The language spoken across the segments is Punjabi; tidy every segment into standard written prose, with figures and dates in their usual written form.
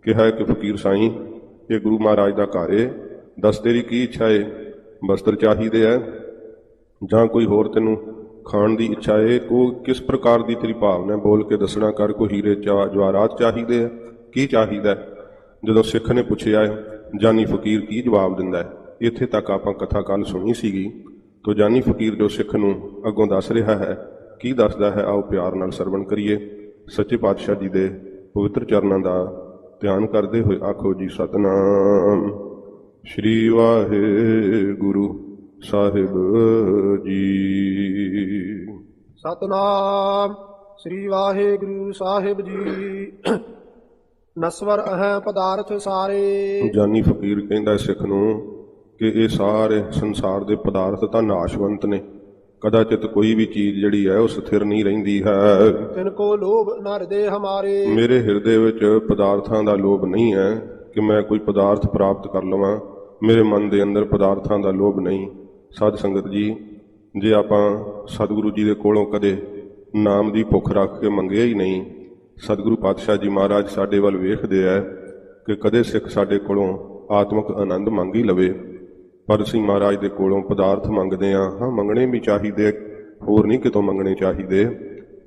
ਕਿਹਾ ਕਿ ਫਕੀਰ ਸਾਈਂ ਇਹ ਗੁਰੂ ਮਹਾਰਾਜ ਦਾ ਘਰ ਏ, ਦੱਸ ਤੇਰੀ ਕੀ ਇੱਛਾ ਏ? ਬਸਤਰ ਚਾਹੀਦੇ ਐ ਜਾਂ ਕੋਈ ਹੋਰ ਤੈਨੂੰ ਖਾਣ ਦੀ ਇੱਛਾ ਏ? ਕਿਸ ਪ੍ਰਕਾਰ ਦੀ ਤੇਰੀ ਭਾਵਨਾ? ਬੋਲ ਕੇ ਦੱਸਣਾ ਕਰ। ਕੋਈ ਹੀਰੇ ਜਵਾਹਰਾਤ ਚਾਹੀਦੇ ਆ? ਕੀ ਚਾਹੀਦਾ? ਜਦੋਂ ਸਿੱਖ ਨੇ ਪੁੱਛਿਆ ਜਾਨੀ ਫਕੀਰ ਕੀ ਜਵਾਬ ਦਿੰਦਾ ਹੈ? ਇੱਥੇ ਤੱਕ ਆਪਾਂ ਕਥਾ ਕੱਲ ਸੁਣੀ ਸੀਗੀ। ਤੋ ਜਾਨੀ ਫਕੀਰ ਜੋ ਸਿੱਖ ਨੂੰ ਅੱਗੋਂ ਦੱਸ ਰਿਹਾ ਹੈ, ਕੀ ਦੱਸਦਾ ਹੈ, ਆਓ ਪਿਆਰ ਨਾਲ ਸਰਵਣ ਕਰੀਏ। ਸੱਚੇ ਪਾਤਸ਼ਾਹ ਜੀ ਦੇ ਪਵਿੱਤਰ ਚਰਨਾਂ ਦਾ ਧਿਆਨ ਕਰਦੇ ਹੋਏ ਆਖੋ ਜੀ ਸਤਿਨਾਮ ਸ਼੍ਰੀ ਵਾਹਿਗੁਰੂ ਸਾਹਿਬ ਜੀ। ਸਤਨਾਮ ਸ੍ਰੀ ਵਾਹਿਗੁਰੂ ਸਾਹਿਬ ਜੀ। ਨਸਵਰ ਅਹ ਪਦਾਰਥ ਸਾਰੇ। ਜਾਨੀ ਫਕੀਰ ਕਹਿੰਦਾ ਸਿੱਖ ਨੂੰ ਕਿ ਇਹ ਸਾਰੇ ਸੰਸਾਰ ਦੇ ਪਦਾਰਥ ਤਾਂ ਨਾਸ਼ਵੰਤ ਨੇ, ਕਦਾਚਿਤ ਕੋਈ ਵੀ ਚੀਜ਼ ਜਿਹੜੀ ਹੈ ਉਹ ਸਥਿਰ ਨਹੀਂ ਰਹਿੰਦੀ ਹੈ। ਤਿਨ ਕੋ ਲੋਭ ਨ ਹਿਰਦੇ ਹਮਾਰੇ। ਮੇਰੇ ਹਿਰਦੇ ਵਿੱਚ ਪਦਾਰਥਾਂ ਦਾ ਲੋਭ ਨਹੀਂ ਹੈ ਕਿ ਮੈਂ ਕੋਈ ਪਦਾਰਥ ਪ੍ਰਾਪਤ ਕਰ ਲਵਾਂ। ਮੇਰੇ ਮਨ ਦੇ ਅੰਦਰ ਪਦਾਰਥਾਂ ਦਾ ਲੋਭ ਨਹੀਂ। ਸਾਧ ਸੰਗਤ ਜੀ, ਜੇ ਆਪਾਂ ਸਤਿਗੁਰੂ ਜੀ ਦੇ ਕੋਲੋਂ ਕਦੇ ਨਾਮ ਦੀ ਭੁੱਖ ਰੱਖ ਕੇ ਮੰਗਿਆ ਹੀ ਨਹੀਂ, ਸਤਿਗੁਰੂ ਪਾਤਸ਼ਾਹ ਜੀ ਮਹਾਰਾਜ ਸਾਡੇ ਵੱਲ ਵੇਖਦੇ ਆ ਕਿ ਕਦੇ ਸਿੱਖ ਸਾਡੇ ਕੋਲੋਂ ਆਤਮਿਕ ਆਨੰਦ ਮੰਗ ਹੀ ਲਵੇ, ਪਰ ਅਸੀਂ ਮਹਾਰਾਜ ਦੇ ਕੋਲੋਂ ਪਦਾਰਥ ਮੰਗਦੇ ਹਾਂ। ਹਾਂ, ਮੰਗਣੇ ਵੀ ਚਾਹੀਦੇ, ਹੋਰ ਨਹੀਂ ਕਿਤੋਂ ਮੰਗਣੇ ਚਾਹੀਦੇ,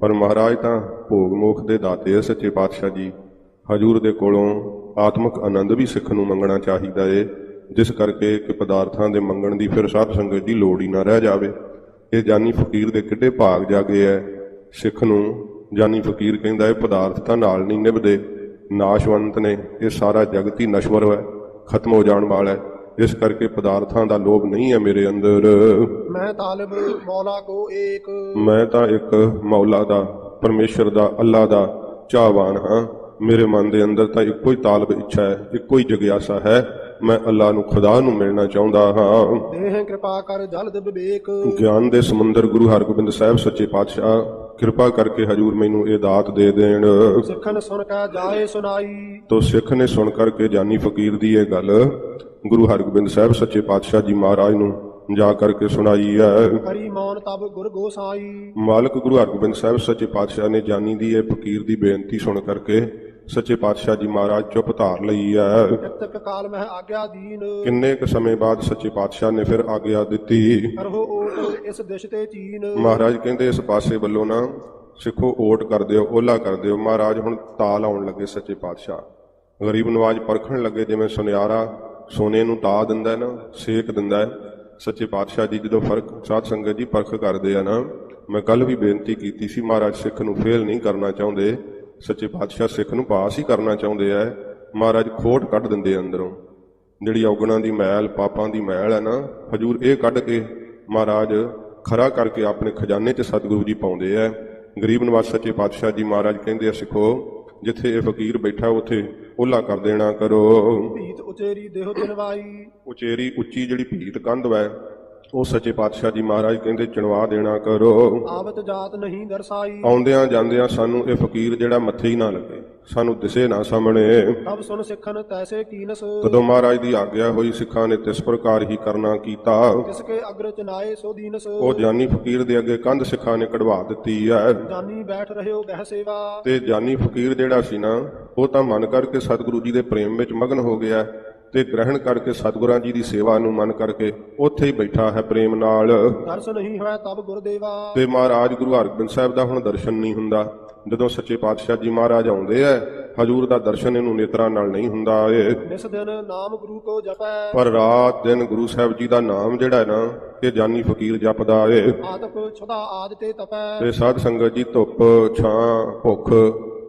ਪਰ ਮਹਾਰਾਜ ਤਾਂ ਭੋਗ ਮੋਖ ਦੇ ਦਾਤੇ ਆ ਸੱਚੇ ਪਾਤਸ਼ਾਹ ਜੀ। ਹਜੂਰ ਦੇ ਕੋਲੋਂ ਆਤਮਿਕ ਆਨੰਦ ਵੀ ਸਿੱਖ ਨੂੰ ਮੰਗਣਾ ਚਾਹੀਦਾ ਏ, ਜਿਸ ਕਰਕੇ ਕਿ ਪਦਾਰਥਾਂ ਦੇ ਮੰਗਣ ਦੀ ਫਿਰ ਸਾਧ ਸੰਗਤ ਦੀ ਲੋੜ ਹੀ ਨਾ ਰਹਿ ਜਾਵੇ। ਇਹ ਜਾਨੀ ਫਕੀਰ ਦੇ ਕਿੱਡੇ ਭਾਗ ਜਾਗੇ ਐ। ਸਿੱਖ ਨੂੰ ਜਾਨੀ ਫਕੀਰ ਕਹਿੰਦਾ ਇਹ ਪਦਾਰਥ ਤਾਂ ਨਾਲ ਨਹੀਂ ਨਿਭਦੇ, ਨਾਸ਼ਵੰਤ ਨੇ, ਇਹ ਸਾਰਾ ਜਗਤ ਹੀ ਨਸ਼ਵਰ ਹੈ, ਖਤਮ ਹੋ ਜਾਣ ਵਾਲਾ ਹੈ। ਇਸ ਕਰਕੇ ਪਦਾਰਥਾਂ ਦਾ ਲੋਭ ਨਹੀਂ ਹੈ ਮੇਰੇ ਅੰਦਰ। ਮੈਂ ਤਾਲਿਬ ਮੌਲਾ ਕੋ ਏਕ। ਮੈਂ ਤਾਂ ਇੱਕ ਮੌਲਾ ਦਾ, ਪਰਮੇਸ਼ਰ ਦਾ, ਅੱਲਾ ਦਾ ਚਾਹਵਾਨ ਹਾਂ। ਮੇਰੇ ਮਨ ਦੇ ਅੰਦਰ ਤਾਂ ਇੱਕੋ ਹੀ ਤਾਲਬ ਇੱਛਾ ਹੈ, ਇੱਕੋ ਹੀ ਜਗਿਆਸਾ ਹੈ, ਮੈਂ ਅੱਲਾ ਨੂੰ, ਖੁਦਾ ਨੂੰ ਮਿਲਣਾ ਚਾਹੁੰਦਾ ਹਾਂ। ਦੇਹ ਕਿਰਪਾ ਕਰ ਜਲਦ ਵਿਵੇਕ। ਗਿਆਨ ਦੇ ਸਮੁੰਦਰ ਗੁਰੂ ਹਰਗੋਬਿੰਦ ਸਾਹਿਬ ਸੱਚੇ ਪਾਤਸ਼ਾਹ ਕਿਰਪਾ ਕਰਕੇ ਹਜੂਰ ਮੈਨੂੰ ਇਹ ਦਾਤ ਦੇ ਦੇਣ। ਸਿੱਖਨ ਸੁਣ ਕੇ ਜਾਏ ਸੁਣਾਈ। ਤੋ ਸਿੱਖ ਨੇ ਸੁਣ ਕਰਕੇ ਜਾਨੀ ਫਕੀਰ ਦੀ ਇਹ ਗੱਲ ਗੁਰੂ ਹਰਗੋਬਿੰਦ ਸਾਹਿਬ ਸੱਚੇ ਪਾਤਸ਼ਾਹ ਜੀ ਮਹਾਰਾਜ ਨੂੰ ਜਾ ਕਰਕੇ ਸੁਣਾਈ ਹੈ। ਹਰੀ ਮੌਨ ਤਬ ਗੁਰ ਗੋਸਾਈ। ਮਾਲਕ ਗੁਰੂ ਹਰਗੋਬਿੰਦ ਸਾਹਿਬ ਸੱਚੇ ਪਾਤਸ਼ਾਹ ਨੇ ਜਾਨੀ ਦੀ ਇਹ ਫਕੀਰ ਦੀ ਬੇਨਤੀ ਸੁਣ ਕਰਕੇ ਸੱਚੇ ਪਾਤਸ਼ਾਹ ਜੀ ਮਹਾਰਾਜ ਚੁੱਪ ਧਾਰ ਲਈ ਹੈ। ਕਿਤਕ ਕਾਲ ਮਹਿ ਆਗਿਆ ਦੀਨ। ਕਿੰਨੇ ਕੁ ਸਮੇਂ ਬਾਅਦ ਸੱਚੇ ਪਾਤਸ਼ਾਹ ਨੇ ਫਿਰ ਆਗਿਆ ਦਿੱਤੀ। ਕਰੋ ਓਟ ਇਸ ਦਿਸ਼ ਤੇ ਚੀਨ। ਮਹਾਰਾਜ ਕਹਿੰਦੇ ਇਸ ਪਾਸੇ ਵੱਲੋਂ ਨਾ ਸਿੱਖੋ ਓਟ ਕਰ ਦਿਓ, ਓਲਾ ਕਰ ਦਿਓ। ਮਹਾਰਾਜ ਹੁਣ ਤਾਲ ਆਉਣ ਲੱਗੇ ਸੱਚੇ ਪਾਤਸ਼ਾਹ। ਗਰੀਬ ਨਵਾਜ ਪਰਖਣ ਲੱਗੇ, ਜਿਵੇਂ ਸੁਨਿਆਰਾ ਸੋਨੇ ਨੂੰ ਤਾ ਦਿੰਦਾ ਨਾ, ਸੇਕ ਦਿੰਦਾ ਹੈ। ਸੱਚੇ ਪਾਤਸ਼ਾਹ ਜੀ ਜਦੋਂ ਫਰਕ ਸਾਧ ਸੰਗਤ ਜੀ ਪਰਖ ਕਰਦੇ ਆ ਨਾ, ਮੈਂ ਕੱਲ ਵੀ ਬੇਨਤੀ ਕੀਤੀ ਸੀ, ਮਹਾਰਾਜ ਸਿੱਖ ਨੂੰ ਫੇਲ ਨਹੀਂ ਕਰਨਾ ਚਾਹੁੰਦੇ। ਸੱਚੇ ਪਾਤਸ਼ਾਹ ਸਿੱਖ ਨੂੰ ਪਾਸ ਹੀ ਕਰਨਾ ਚਾਹੁੰਦੇ ਆ। ਮਹਾਰਾਜ ਖੋਟ ਕੱਢ ਦਿੰਦੇ ਅੰਦਰੋਂ, ਜਿਹੜੀ ਔਗਣਾਂ ਦੀ ਮੈਲ, ਪਾਪਾਂ ਦੀ ਮੈਲ ਹੈ ਨਾ, ਹਜੂਰ ਇਹ ਕੱਢ ਕੇ ਮਹਾਰਾਜ ਖਰਾ ਕਰਕੇ ਆਪਣੇ ਖਜ਼ਾਨੇ 'ਚ ਸਤਿਗੁਰੂ ਜੀ ਪਾਉਂਦੇ ਆ। ਗਰੀਬ ਨਵਾਜ ਸੱਚੇ ਪਾਤਸ਼ਾਹ ਜੀ ਮਹਾਰਾਜ ਕਹਿੰਦੇ ਆ, ਸਿੱਖੋ ਜਿੱਥੇ ਇਹ ਫਕੀਰ ਬੈਠਾ ਉੱਥੇ ਓਲਾ ਕਰ ਦੇਣਾ ਕਰੋ। ਭੀਤ ਉਚੇਰੀ ਦੇਹ ਦਿਨਵਾਈ। ਉਚੇਰੀ ਉੱਚੀ ਜਿਹੜੀ ਭੀਤ ਕੰਧ ਵੈ ਉਹ ਸੱਚੇ ਪਾਤਸ਼ਾਹ ਜੀ ਮਹਾਰਾਜ ਕਹਿੰਦੇ ਚਣਵਾ ਦੇਣਾ ਕਰੋ। ਆਵਤ ਜਾਤ ਨਹੀਂ ਦਰਸਾਈ। ਆਉਂਦਿਆਂ ਜਾਂਦਿਆਂ ਸਾਨੂੰ ਇਹ ਫਕੀਰ ਜਿਹੜਾ ਮੱਥੇ ਹੀ ਨਾ ਲੱਗੇ, ਸਾਨੂੰ ਦਿਸੇ ਨਾ ਸਾਹਮਣੇ। ਤਬ ਸੁਣ ਸਿੱਖਨ ਤੈਸੇ ਕੀਨਸ। ਤਦੋਂ ਮਹਾਰਾਜ ਦੀ ਆਗਿਆ ਹੋਈ, ਸਿੱਖਾਂ ਨੇ ਤਿਸ ਪ੍ਰਕਾਰ ਹੀ ਕਰਨਾ ਕੀਤਾ। ਕਿਸਕੇ ਅਗਰ ਚਨਾਏ ਸੋ ਦੀਨਸ। ਉਹ ਜਾਨੀ ਫਕੀਰ ਦੇ ਅੱਗੇ ਕੰਧ ਸਿੱਖਾਂ ਨੇ ਕਢਵਾ ਦਿੱਤੀ ਹੈ। ਜਾਨੀ ਬੈਠ ਰਹਿਓ ਗਹਿ ਸੇਵਾ। ਤੇ ਜਾਨੀ ਫਕੀਰ ਜਿਹੜਾ ਸੀ ਨਾ, ਉਹ ਤਾਂ ਮਨ ਕਰਕੇ ਸਤਿਗੁਰੂ ਜੀ ਦੇ ਪ੍ਰੇਮ ਵਿੱਚ ਮਗਨ ਹੋ ਗਿਆ ਤੇ ਗ੍ਰਹਿਣ ਕਰਕੇ ਸਤਿਗੁਰਾਂ ਜੀ ਦੀ ਸੇਵਾ ਨੂੰ ਮਨ ਕਰਕੇ ਉੱਥੇ ਹੀ ਬੈਠਾ ਹੈ ਪ੍ਰੇਮ ਨਾਲ। ਦਰਸ ਨਹੀਂ ਹੋਇਆ ਤਬ ਗੁਰਦੇਵਾ। ਤੇ ਮਹਾਰਾਜ ਗੁਰੂ ਹਰਗੋਬਿੰਦ ਸਾਹਿਬ ਦਾ ਹੁਣ ਦਰਸ਼ਨ ਨਹੀਂ ਹੁੰਦਾ। ਜਦੋਂ ਸੱਚੇ ਪਾਤਸ਼ਾਹ ਜੀ ਮਹਾਰਾਜ ਆਉਂਦੇ ਆ, ਹਜੂਰ ਦਾ ਦਰਸ਼ਨ ਇਹਨੂੰ ਨੇਤਰਾਂ ਨਾਲ ਨਹੀਂ ਹੁੰਦਾ ਏ। ਇਸ ਦਿਨ ਨਾਮ ਗੁਰੂ ਕੋ ਜਪੈ। ਪਰ ਰਾਤ ਦਿਨ ਗੁਰੂ ਸਾਹਿਬ ਜੀ ਦਾ ਨਾਮ ਜਿਹੜਾ ਹੈ ਨਾ, ਇਹ ਜਾਨੀ ਫਕੀਰ ਜਪਦਾ ਏ। ਆਤਪ ਛੁਦਾ ਆਦ ਤੇ ਤਪੈ। ਤੇ ਸਾਧ ਸੰਗਤ ਜੀ, ਧੁੱਪ ਛਾਂ ਭੁੱਖ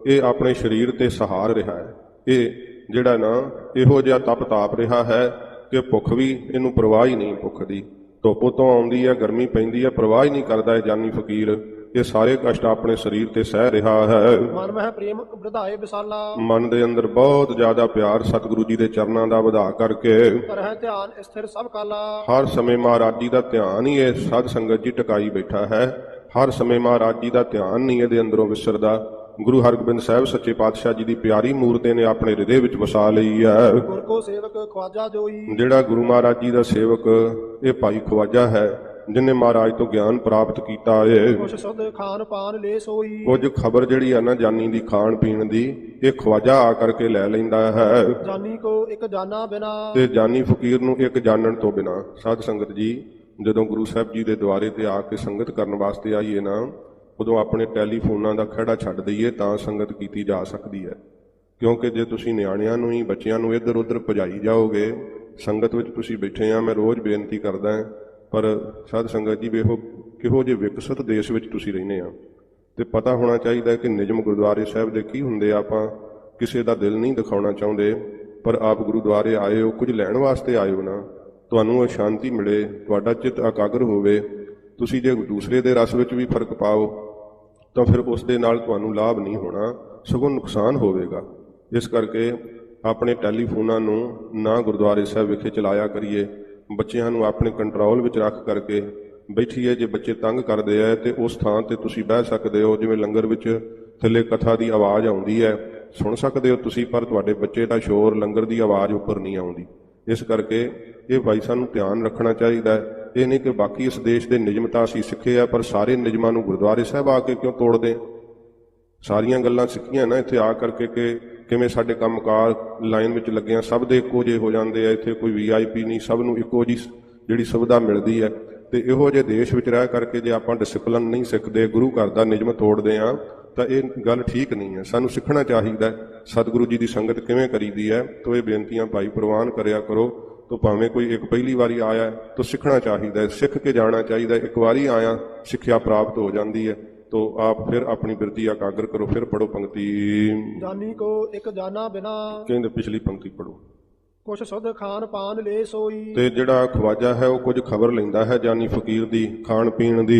ਇਹ ਆਪਣੇ ਸਰੀਰ ਤੇ ਸਹਾਰ ਰਿਹਾ ਹੈ। ਇਹ ਜਿਹੜਾ ਨਾ ਇਹੋ ਜਿਹਾ ਤਪ ਤਾਪ ਰਿਹਾ ਹੈ ਕਿ ਭੁੱਖ ਵੀ ਇਹਨੂੰ ਪਰਵਾਹ ਹੀ ਨਹੀਂ। ਭੁੱਖ ਦੀ ਧੁੱਪ ਤੋਂ ਆਉਂਦੀ ਹੈ, ਗਰਮੀ ਪੈਂਦੀ ਹੈ, ਪਰਵਾਹ ਹੀ ਨਹੀਂ ਕਰਦਾ ਇਹ ਜਾਨੀ ਫਕੀਰ। ਇਹ ਸਾਰੇ ਕਸ਼ਟ ਆਪਣੇ ਸਰੀਰ ਤੇ ਸਹਿ ਰਿਹਾ ਹੈ। ਮਨ ਮਹਿ ਪ੍ਰੇਮ ਵਧਾਏ ਵਿਸਾਲਾ। ਮਨ ਦੇ ਅੰਦਰ ਬਹੁਤ ਜ਼ਿਆਦਾ ਪਿਆਰ ਸਤਿਗੁਰੂ ਜੀ ਦੇ ਚਰਨਾਂ ਦਾ ਵਧਾ ਕਰਕੇ ਕਰਹਿ ਧਿਆਨ ਸਥਿਰ ਸਭ ਕਾਲਾ। ਹਰ ਸਮੇਂ ਮਹਾਰਾਜ ਜੀ ਦਾ ਧਿਆਨ ਹੀ ਇਹ ਸਾਧ ਸੰਗਤ ਜੀ ਟਿਕਾਈ ਬੈਠਾ ਹੈ। ਹਰ ਸਮੇਂ ਮਹਾਰਾਜ ਜੀ ਦਾ ਧਿਆਨ ਨਹੀਂ ਇਹਦੇ ਅੰਦਰੋਂ ਵਿਸਰਦਾ। ਗੁਰੂ ਹਰਗੋਬਿੰਦ ਸਾਹਿਬ ਸੱਚੇ ਪਾਤਸ਼ਾਹ ਜੀ ਦੀ ਪਿਆਰੀ ਮੂਰਤ ਨੇ ਆਪਣੇ ਹਿਰਦੇ ਵਿੱਚ ਵਸਾ ਲਈ ਹੈ। ਗੁਰ ਕੋ ਸੇਵਕ ਖਵਾਜਾ ਜੋਈ। ਜਿਹੜਾ ਗੁਰੂ ਮਹਾਰਾਜ ਜੀ ਦਾ ਸੇਵਕ ਇਹ ਭਾਈ ਖਵਾਜਾ ਹੈ, ਜਿਨੇ ਮਹਾਰਾਜ ਤੋਂ ਗਿਆਨ ਪ੍ਰਾਪਤ ਕੀਤਾ ਏ। ਕੁਛ ਸੁਧ ਖਾਨ ਪਾਨ ਲੈ ਸੋਈ। ਕੁਝ ਖਬਰ ਜਿਹੜੀ ਆ ਨਾ ਜਾਨੀ ਦੀ ਖਾਣ ਪੀਣ ਦੀ, ਇਹ ਖਵਾਜਾ ਆ ਕਰਕੇ ਲੈ ਲੈਂਦਾ ਹੈ, ਜਾਨੀ ਕੋ ਇੱਕ ਜਾਨਾ ਬਿਨਾ। ਤੇ ਜਾਨੀ ਫਕੀਰ ਨੂੰ ਇੱਕ ਜਾਣਨ ਤੋਂ ਬਿਨਾ। ਸਾਧ ਸੰਗਤ ਜੀ, ਜਦੋਂ ਗੁਰੂ ਸਾਹਿਬ ਜੀ ਦੇ ਦੁਆਰੇ ਤੇ ਆ ਕੇ ਸੰਗਤ ਕਰਨ ਵਾਸਤੇ ਆਈਏ ਨਾ, ਉਦੋਂ ਆਪਣੇ ਟੈਲੀਫੋਨਾਂ ਦਾ ਖਹਿੜਾ ਛੱਡ ਦਈਏ ਤਾਂ ਸੰਗਤ ਕੀਤੀ ਜਾ ਸਕਦੀ ਹੈ। ਕਿਉਂਕਿ ਜੇ ਤੁਸੀਂ ਨਿਆਣਿਆਂ ਨੂੰ ਹੀ, ਬੱਚਿਆਂ ਨੂੰ ਇੱਧਰ ਉੱਧਰ ਭਜਾਈ ਜਾਓਗੇ, ਸੰਗਤ ਵਿੱਚ ਤੁਸੀਂ ਬੈਠੇ ਆ, ਮੈਂ ਰੋਜ਼ ਬੇਨਤੀ ਕਰਦਾ, ਪਰ ਸਾਧ ਸੰਗਤ ਜੀ ਵੇਖੋ ਕਿਹੋ ਜਿਹੇ ਵਿਕਸਿਤ ਦੇਸ਼ ਵਿੱਚ ਤੁਸੀਂ ਰਹਿੰਦੇ ਆ, ਤੇ ਪਤਾ ਹੋਣਾ ਚਾਹੀਦਾ ਕਿ ਨਿਯਮ ਗੁਰਦੁਆਰੇ ਸਾਹਿਬ ਦੇ ਕੀ ਹੁੰਦੇ ਆ। ਆਪਾਂ ਕਿਸੇ ਦਾ ਦਿਲ ਨਹੀਂ ਦਿਖਾਉਣਾ ਚਾਹੁੰਦੇ, ਪਰ ਆਪ ਗੁਰਦੁਆਰੇ ਆਏ ਹੋ, ਕੁਝ ਲੈਣ ਵਾਸਤੇ ਆਏ ਹੋ ਨਾ, ਤੁਹਾਨੂੰ ਉਹ ਸ਼ਾਂਤੀ ਮਿਲੇ, ਤੁਹਾਡਾ ਚਿੱਤ ਇਕਾਗਰ ਹੋਵੇ। ਤੁਸੀਂ ਜੇ ਦੂਸਰੇ ਦੇ ਰਸ ਵਿੱਚ ਵੀ ਫਰਕ ਪਾਓ ਤਾਂ ਫਿਰ ਉਸ ਦੇ ਨਾਲ ਤੁਹਾਨੂੰ ਲਾਭ ਨਹੀਂ ਹੋਣਾ, ਸਗੋਂ ਨੁਕਸਾਨ ਹੋਵੇਗਾ। ਇਸ ਕਰਕੇ ਆਪਣੇ ਟੈਲੀਫੋਨਾਂ ਨੂੰ ਨਾ ਗੁਰਦੁਆਰੇ ਸਾਹਿਬ ਵਿਖੇ ਚਲਾਇਆ ਕਰੀਏ, ਬੱਚਿਆਂ ਨੂੰ ਆਪਣੇ ਕੰਟਰੋਲ ਵਿੱਚ ਰੱਖ ਕਰਕੇ ਬੈਠੀਏ। ਜੇ ਬੱਚੇ ਤੰਗ ਕਰਦੇ ਆ ਤੇ ਉਸ ਥਾਂ ਤੇ ਤੁਸੀਂ ਬਹਿ ਸਕਦੇ ਹੋ, ਜਿਵੇਂ ਲੰਗਰ ਵਿੱਚ ਥੱਲੇ ਕਥਾ ਦੀ ਆਵਾਜ਼ ਆਉਂਦੀ ਹੈ, ਸੁਣ ਸਕਦੇ ਹੋ ਤੁਸੀਂ, ਪਰ ਤੁਹਾਡੇ ਬੱਚੇ ਦਾ ਸ਼ੋਰ, ਲੰਗਰ ਦੀ ਆਵਾਜ਼ ਉੱਪਰ ਨਹੀਂ ਆਉਂਦੀ। ਇਸ ਕਰਕੇ ਇਹ ਭਾਈ ਸਾਨੂੰ ਧਿਆਨ ਰੱਖਣਾ ਚਾਹੀਦਾ ਹੈ। ਇਹ ਨਹੀਂ ਕਿ ਬਾਕੀ ਇਸ ਦੇਸ਼ ਦੇ ਨਿਯਮ ਤਾਂ ਅਸੀਂ ਸਿੱਖੇ ਆ, ਪਰ ਸਾਰੇ ਨਿਯਮਾਂ ਨੂੰ ਗੁਰਦੁਆਰੇ ਸਾਹਿਬ ਆ ਕੇ ਕਿਉਂ ਤੋੜਦੇ? ਸਾਰੀਆਂ ਗੱਲਾਂ ਸਿੱਖੀਆਂ ਨਾ ਇੱਥੇ ਆ ਕਰਕੇ ਕਿ ਕਿਵੇਂ ਸਾਡੇ ਕੰਮਕਾਰ ਲਾਈਨ ਵਿੱਚ ਲੱਗੇ ਆ, ਸਭ ਦੇ ਇੱਕੋ ਜਿਹੇ ਹੋ ਜਾਂਦੇ ਆ। ਇੱਥੇ ਕੋਈ VIP ਨਹੀਂ, ਸਭ ਨੂੰ ਇੱਕੋ ਜਿਹੀ ਜਿਹੜੀ ਸੁਵਿਧਾ ਮਿਲਦੀ ਹੈ। ਤੇ ਇਹੋ ਜਿਹੇ ਦੇਸ਼ ਵਿੱਚ ਰਹਿ ਕਰਕੇ ਜੇ ਆਪਾਂ ਡਿਸਪਲਿਨ ਨਹੀਂ ਸਿੱਖਦੇ, ਗੁਰੂ ਘਰ ਦਾ ਨਿਯਮ ਤੋੜਦੇ ਆ, ਤਾਂ ਇਹ ਗੱਲ ਠੀਕ ਨਹੀਂ ਹੈ। ਸਾਨੂੰ ਸਿੱਖਣਾ ਚਾਹੀਦਾ ਸਤਿਗੁਰੂ ਜੀ ਦੀ ਸੰਗਤ ਕਿਵੇਂ ਕਰੀਦੀ ਹੈ। ਤੋ ਇਹ ਬੇਨਤੀਆਂ ਭਾਈ ਪ੍ਰਵਾਨ ਕਰਿਆ ਕਰੋ। ਤੋ ਭਾਵੇਂ ਕੋਈ ਇੱਕ ਪਹਿਲੀ ਵਾਰੀ ਆਇਆ ਤਾਂ ਸਿੱਖਣਾ ਚਾਹੀਦਾ ਹੈ, ਸਿੱਖ ਕੇ ਜਾਣਾ ਚਾਹੀਦਾ। ਇੱਕ ਵਾਰੀ ਆਇਆ ਸਿੱਖਿਆ ਪ੍ਰਾਪਤ ਹੋ ਜਾਂਦੀ ਹੈ। तो आप फिर अपनी बिरती एकाग्र करो। फिर पढ़ो पंक्ति। जानी को एक जाना बिना। कहते पिछली पंक्ति पढ़ो। कुछ सुध खान पान ले सोई। ते जिहड़ा खवाजा है वो कुछ खबर लैंदा है जानी फकीर दी खाण पीण दी।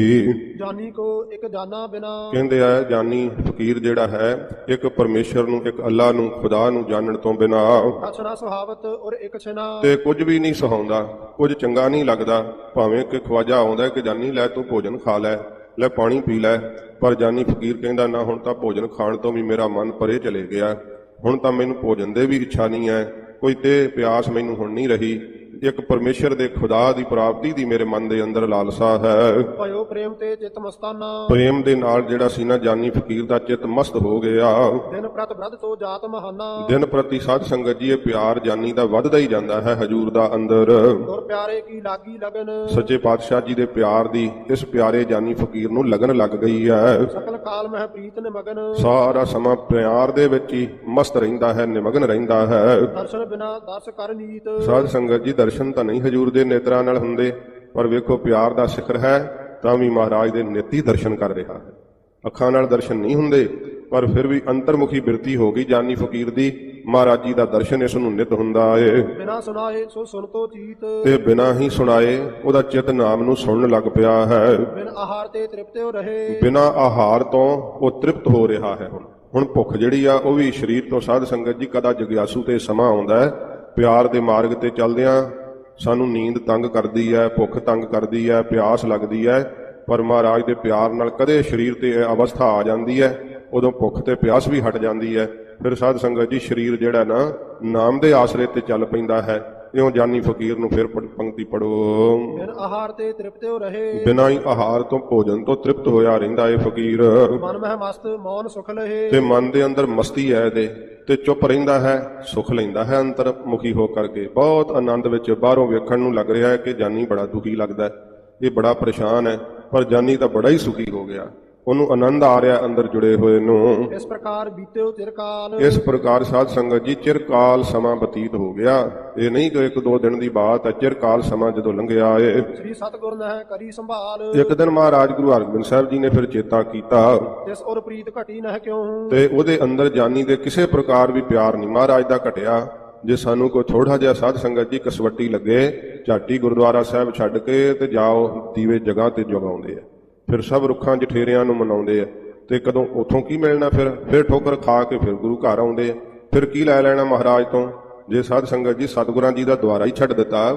जानी को एक जाना बिना। कहते है जानी फकीर जिहड़ा है एक परमेश्वर नूं, एक अल्लाह नूं, खुदा नूं जानण तो बिना अछना सुहावत और एक छिना। ते कुछ भी नहीं सुहाउंदा, कुछ चंगा नहीं लगदा। भावें कि खवाजा आउंदा कि जानी लै तूं भोजन खा लै, ਲੈ ਪਾਣੀ ਪੀ ਲੈ, ਪਰ ਜਾਨੀ ਫਕੀਰ ਕਹਿੰਦਾ ਨਾ, ਹੁਣ ਤਾਂ ਭੋਜਨ ਖਾਣ ਤੋਂ ਵੀ ਮੇਰਾ ਮਨ ਪਰੇ ਚਲੇ ਗਿਆ, ਹੁਣ ਤਾਂ ਮੈਨੂੰ ਭੋਜਨ ਦੇ ਵੀ ਇੱਛਾ ਨਹੀਂ ਹੈ, ਕੋਈ ਤੇ ਪਿਆਸ ਮੈਨੂੰ ਹੁਣ ਨਹੀਂ ਰਹੀ। ਇੱਕ ਪਰਮੇਸ਼ਰ ਦੇ ਖੁਦਾ ਦੀ ਪ੍ਰਾਪਤੀ ਦੀ ਮੇਰੇ ਮਨ ਦੇ ਅੰਦਰ ਲਾਲਸਾ ਹੈ। ਭਇਓ ਪ੍ਰੇਮ ਤੇ ਚਿਤ ਮਸਤਾਨਾ। ਪ੍ਰੇਮ ਦੇ ਨਾਲ ਜਿਹੜਾ ਸੀ ਨਾ ਜਾਨੀ ਫਕੀਰ ਦਾ ਚਿੱਤ ਮਸਤ ਹੋ ਗਿਆ। ਦਿਨ ਪ੍ਰਤ ਬ੍ਰਧ ਤੋਂ ਜਾਤ ਮਹਾਨਾ। ਦਿਨ ਪ੍ਰਤੀ ਸਾਧ ਸੰਗਤ ਜੀ ਇਹ ਪਿਆਰ ਜਾਨੀ ਦਾ ਵੱਧਦਾ ਹੀ ਜਾਂਦਾ ਹੈ ਹਜੂਰ ਦਾ ਅੰਦਰ। ਗੁਰ ਪਿਆਰੇ ਕੀ ਲਾਗੀ ਲਗਨ। ਸੱਚੇ ਪਾਤਸ਼ਾਹ ਜੀ ਦੇ ਪਿਆਰ ਦੀ ਇਸ ਪਿਆਰੇ ਜਾਨੀ ਫਕੀਰ ਨੂੰ ਲਗਨ ਲੱਗ ਗਈ ਹੈ। ਸਕਲ ਕਾਲ ਮਹਿ ਪ੍ਰੀਤ ਨਿਮਗਨ। ਸਾਰਾ ਸਮਾਂ ਪਿਆਰ ਦੇ ਵਿੱਚ ਹੀ ਮਸਤ ਰਹਿੰਦਾ ਹੈ, ਨਿਮਗਨ ਰਹਿੰਦਾ ਹੈ। ਦਰਸ਼ਨ ਬਿਨਾ ਦਰਸ ਕਰ ਨੀਤ। ਸਾਧ ਸੰਗਤ ਜੀ ਦਰਸ਼ਨ ਤਾਂ ਨਹੀਂ ਹਜੂਰ ਦੇ ਨੇਤਰਾਂ ਨਾਲ ਹੁੰਦੇ, ਪਰ ਵੇਖੋ ਪਿਆਰ ਦਾ ਸਿਖਰ ਹੈ ਤਾਂ ਵੀ ਮਹਾਰਾਜ ਦੇ ਨਿੱਤੀ ਦਰਸ਼ਨ ਕਰ ਰਿਹਾ ਹੈ। ਅੱਖਾਂ ਨਾਲ ਦਰਸ਼ਨ ਨਹੀਂ ਹੁੰਦੇ, ਪਰ ਫਿਰ ਵੀ ਅੰਤਰਮੁਖੀ ਬਿਰਤੀ ਹੋ ਗਈ ਜਾਨੀ ਫਕੀਰ ਦੀ। ਮਹਾਰਾਜ ਜੀ ਦਾ ਦਰਸ਼ਨ ਇਸ ਨੂੰ ਨਿਤ ਹੁੰਦਾ ਏ। ਬਿਨਾ ਸੁਣਾਏ ਸੋ ਸੁਣ ਤੋ ਚੀਤ। ਤੇ ਬਿਨਾ ਹੀ ਸੁਣਾਏ ਉਹਦਾ ਚਿੱਤ ਨਾਮ ਨੂੰ ਸੁਣਨ ਲੱਗ ਪਿਆ ਹੈ। ਬਿਨ ਆਹਾਰ ਤੇ ਤ੍ਰਿਪਤ ਹੋ ਰਹੇ। ਬਿਨਾ ਆਹਾਰ ਤੋਂ ਉਹ ਤ੍ਰਿਪਤ ਹੋ ਰਿਹਾ ਹੈ। ਹੁਣ ਭੁੱਖ ਜਿਹੜੀ ਆ ਉਹ ਵੀ ਸਰੀਰ ਤੋਂ ਸਾਧ ਸੰਗਤ ਜੀ ਕਦਾ ਜਗਿਆਸੂ ਤੇ ਸਮਾਂ ਆਉਂਦਾ ਹੈ। ਪਿਆਰ ਦੇ ਮਾਰਗ ਤੇ ਚੱਲਦਿਆਂ ਸਾਨੂੰ ਨੀਂਦ ਤੰਗ ਕਰਦੀ ਹੈ, ਭੁੱਖ ਤੰਗ ਕਰਦੀ ਹੈ, ਪਿਆਸ ਲੱਗਦੀ ਹੈ, ਪਰ ਮਹਾਰਾਜ ਦੇ ਪਿਆਰ ਨਾਲ ਕਦੇ ਸਰੀਰ ਤੇ ਇਹ ਅਵਸਥਾ ਆ ਜਾਂਦੀ ਹੈ, ਉਦੋਂ ਭੁੱਖ ਤੇ ਪਿਆਸ ਵੀ ਹਟ ਜਾਂਦੀ ਹੈ। ਫਿਰ ਸਾਧ ਸੰਗਤ ਜੀ ਸਰੀਰ ਜਿਹੜਾ ਨਾ ਨਾਮ ਦੇ ਆਸਰੇ ਤੇ ਚੱਲ ਪੈਂਦਾ ਹੈ। ਇਉਂ ਜਾਨੀ ਫਕੀਰ ਨੂੰ ਫਿਰ ਪੰਕਤੀ ਪੜੋ। ਬਿਨ ਆਹਾਰ ਤੇ ਤ੍ਰਿਪਤ ਹੋ ਰਹੇ। ਬਿਨਾਂ ਹੀ ਆਹਾਰ ਤੋਂ ਭੋਜਨ ਤੋਂ ਤ੍ਰਿਪਤ ਹੋਇਆ ਰਹਿੰਦਾ ਏ ਫਕੀਰ। ਮਨ ਮਹਿ ਮਸਤ ਮੌਨ ਸੁਖ ਲਹੇ। ਤੇ ਮਨ ਦੇ ਅੰਦਰ ਮਸਤੀ ਹੈ ਇਹਦੇ, ਤੇ ਚੁੱਪ ਰਹਿੰਦਾ ਹੈ, ਸੁਖ ਲੈਂਦਾ ਹੈ ਅੰਤਰਮੁਖੀ ਹੋ ਕਰਕੇ। ਬਹੁਤ ਆਨੰਦ ਵਿੱਚ ਬਾਹਰੋਂ ਵੇਖਣ ਨੂੰ ਲੱਗ ਰਿਹਾ ਹੈ ਕਿ ਜਾਨੀ ਬੜਾ ਦੁਖੀ ਲੱਗਦਾ ਹੈ, ਇਹ ਬੜਾ ਪਰੇਸ਼ਾਨ ਹੈ, ਪਰ ਜਾਨੀ ਤਾਂ ਬੜਾ ਹੀ ਸੁਖੀ ਹੋ ਗਿਆ। ਉਹਨੂੰ ਆਨੰਦ ਆ ਰਿਹਾ ਅੰਦਰ ਜੁੜੇ ਹੋਏ ਨੂੰ। ਇਸ ਪ੍ਰਕਾਰ ਬੀਤਿਓ ਚਿਰਕਾਲ। ਇਸ ਪ੍ਰਕਾਰ ਸਾਧ ਸੰਗਤ ਜੀ ਚਿਰਕਾਲ ਸਮਾਂ ਬਤੀਤ ਹੋ ਗਿਆ। ਇਹ ਨਹੀਂ ਕਿ ਇੱਕ ਦੋ ਦਿਨ ਦੀ ਬਾਤ ਹੈ, ਚਿਰਕਾਲ ਸਮਾਂ ਜਦੋਂ ਲੰਘਿਆ ਏ। ਸ੍ਰੀ ਸਤਿਗੁਰ ਨੇ ਕਰੀ ਸੰਭਾਲ। ਇੱਕ ਦਿਨ ਮਹਾਰਾਜ ਗੁਰੂ ਹਰਗੋਬਿੰਦ ਸਾਹਿਬ ਜੀ ਨੇ ਫਿਰ ਚੇਤਾ ਕੀਤਾ, ਇਸ ਔਰ ਪ੍ਰੀਤ ਘਟੀ ਨਾ ਕਿਉਂ। ਤੇ ਉਹਦੇ ਅੰਦਰ ਜਾਨੀ ਦੇ ਕਿਸੇ ਪ੍ਰਕਾਰ ਵੀ ਪਿਆਰ ਨਹੀਂ ਮਹਾਰਾਜ ਦਾ ਘਟਿਆ। ਜੇ ਸਾਨੂੰ ਕੋਈ ਥੋੜਾ ਜਿਹਾ ਸਾਧ ਸੰਗਤ ਜੀ ਕਸਵੱਟੀ ਲੱਗੇ, ਝਾਟੀ ਗੁਰਦੁਆਰਾ ਸਾਹਿਬ ਛੱਡ ਕੇ ਤੇ ਜਾਓ ਦੀਵੇ ਜਗ੍ਹਾ ਤੇ ਜਗਾਉਂਦੇ ਆ, ਫਿਰ ਸਭ ਰੁੱਖਾਂ ਜਠੇਰਿਆਂ ਨੂੰ ਮਨਾਉਂਦੇ ਆ, ਤੇ ਕਦੋਂ ਉਥੋਂ ਕੀ ਮਿਲਣਾ? ਫਿਰ ਠੋਕਰ ਖਾ ਕੇ ਫਿਰ ਗੁਰੂ ਘਰ ਆਉਂਦੇ ਆ। ਫਿਰ ਕੀ ਲੈ ਲੈਣਾ ਮਹਾਰਾਜ ਤੋਂ? ਜੇ ਸਾਧ ਸੰਗਤ ਜੀ ਸਤਿਗੁਰਾਂ ਜੀ ਦਾ ਦੁਆਰਾ ਹੀ ਛੱਡ ਦਿੱਤਾ,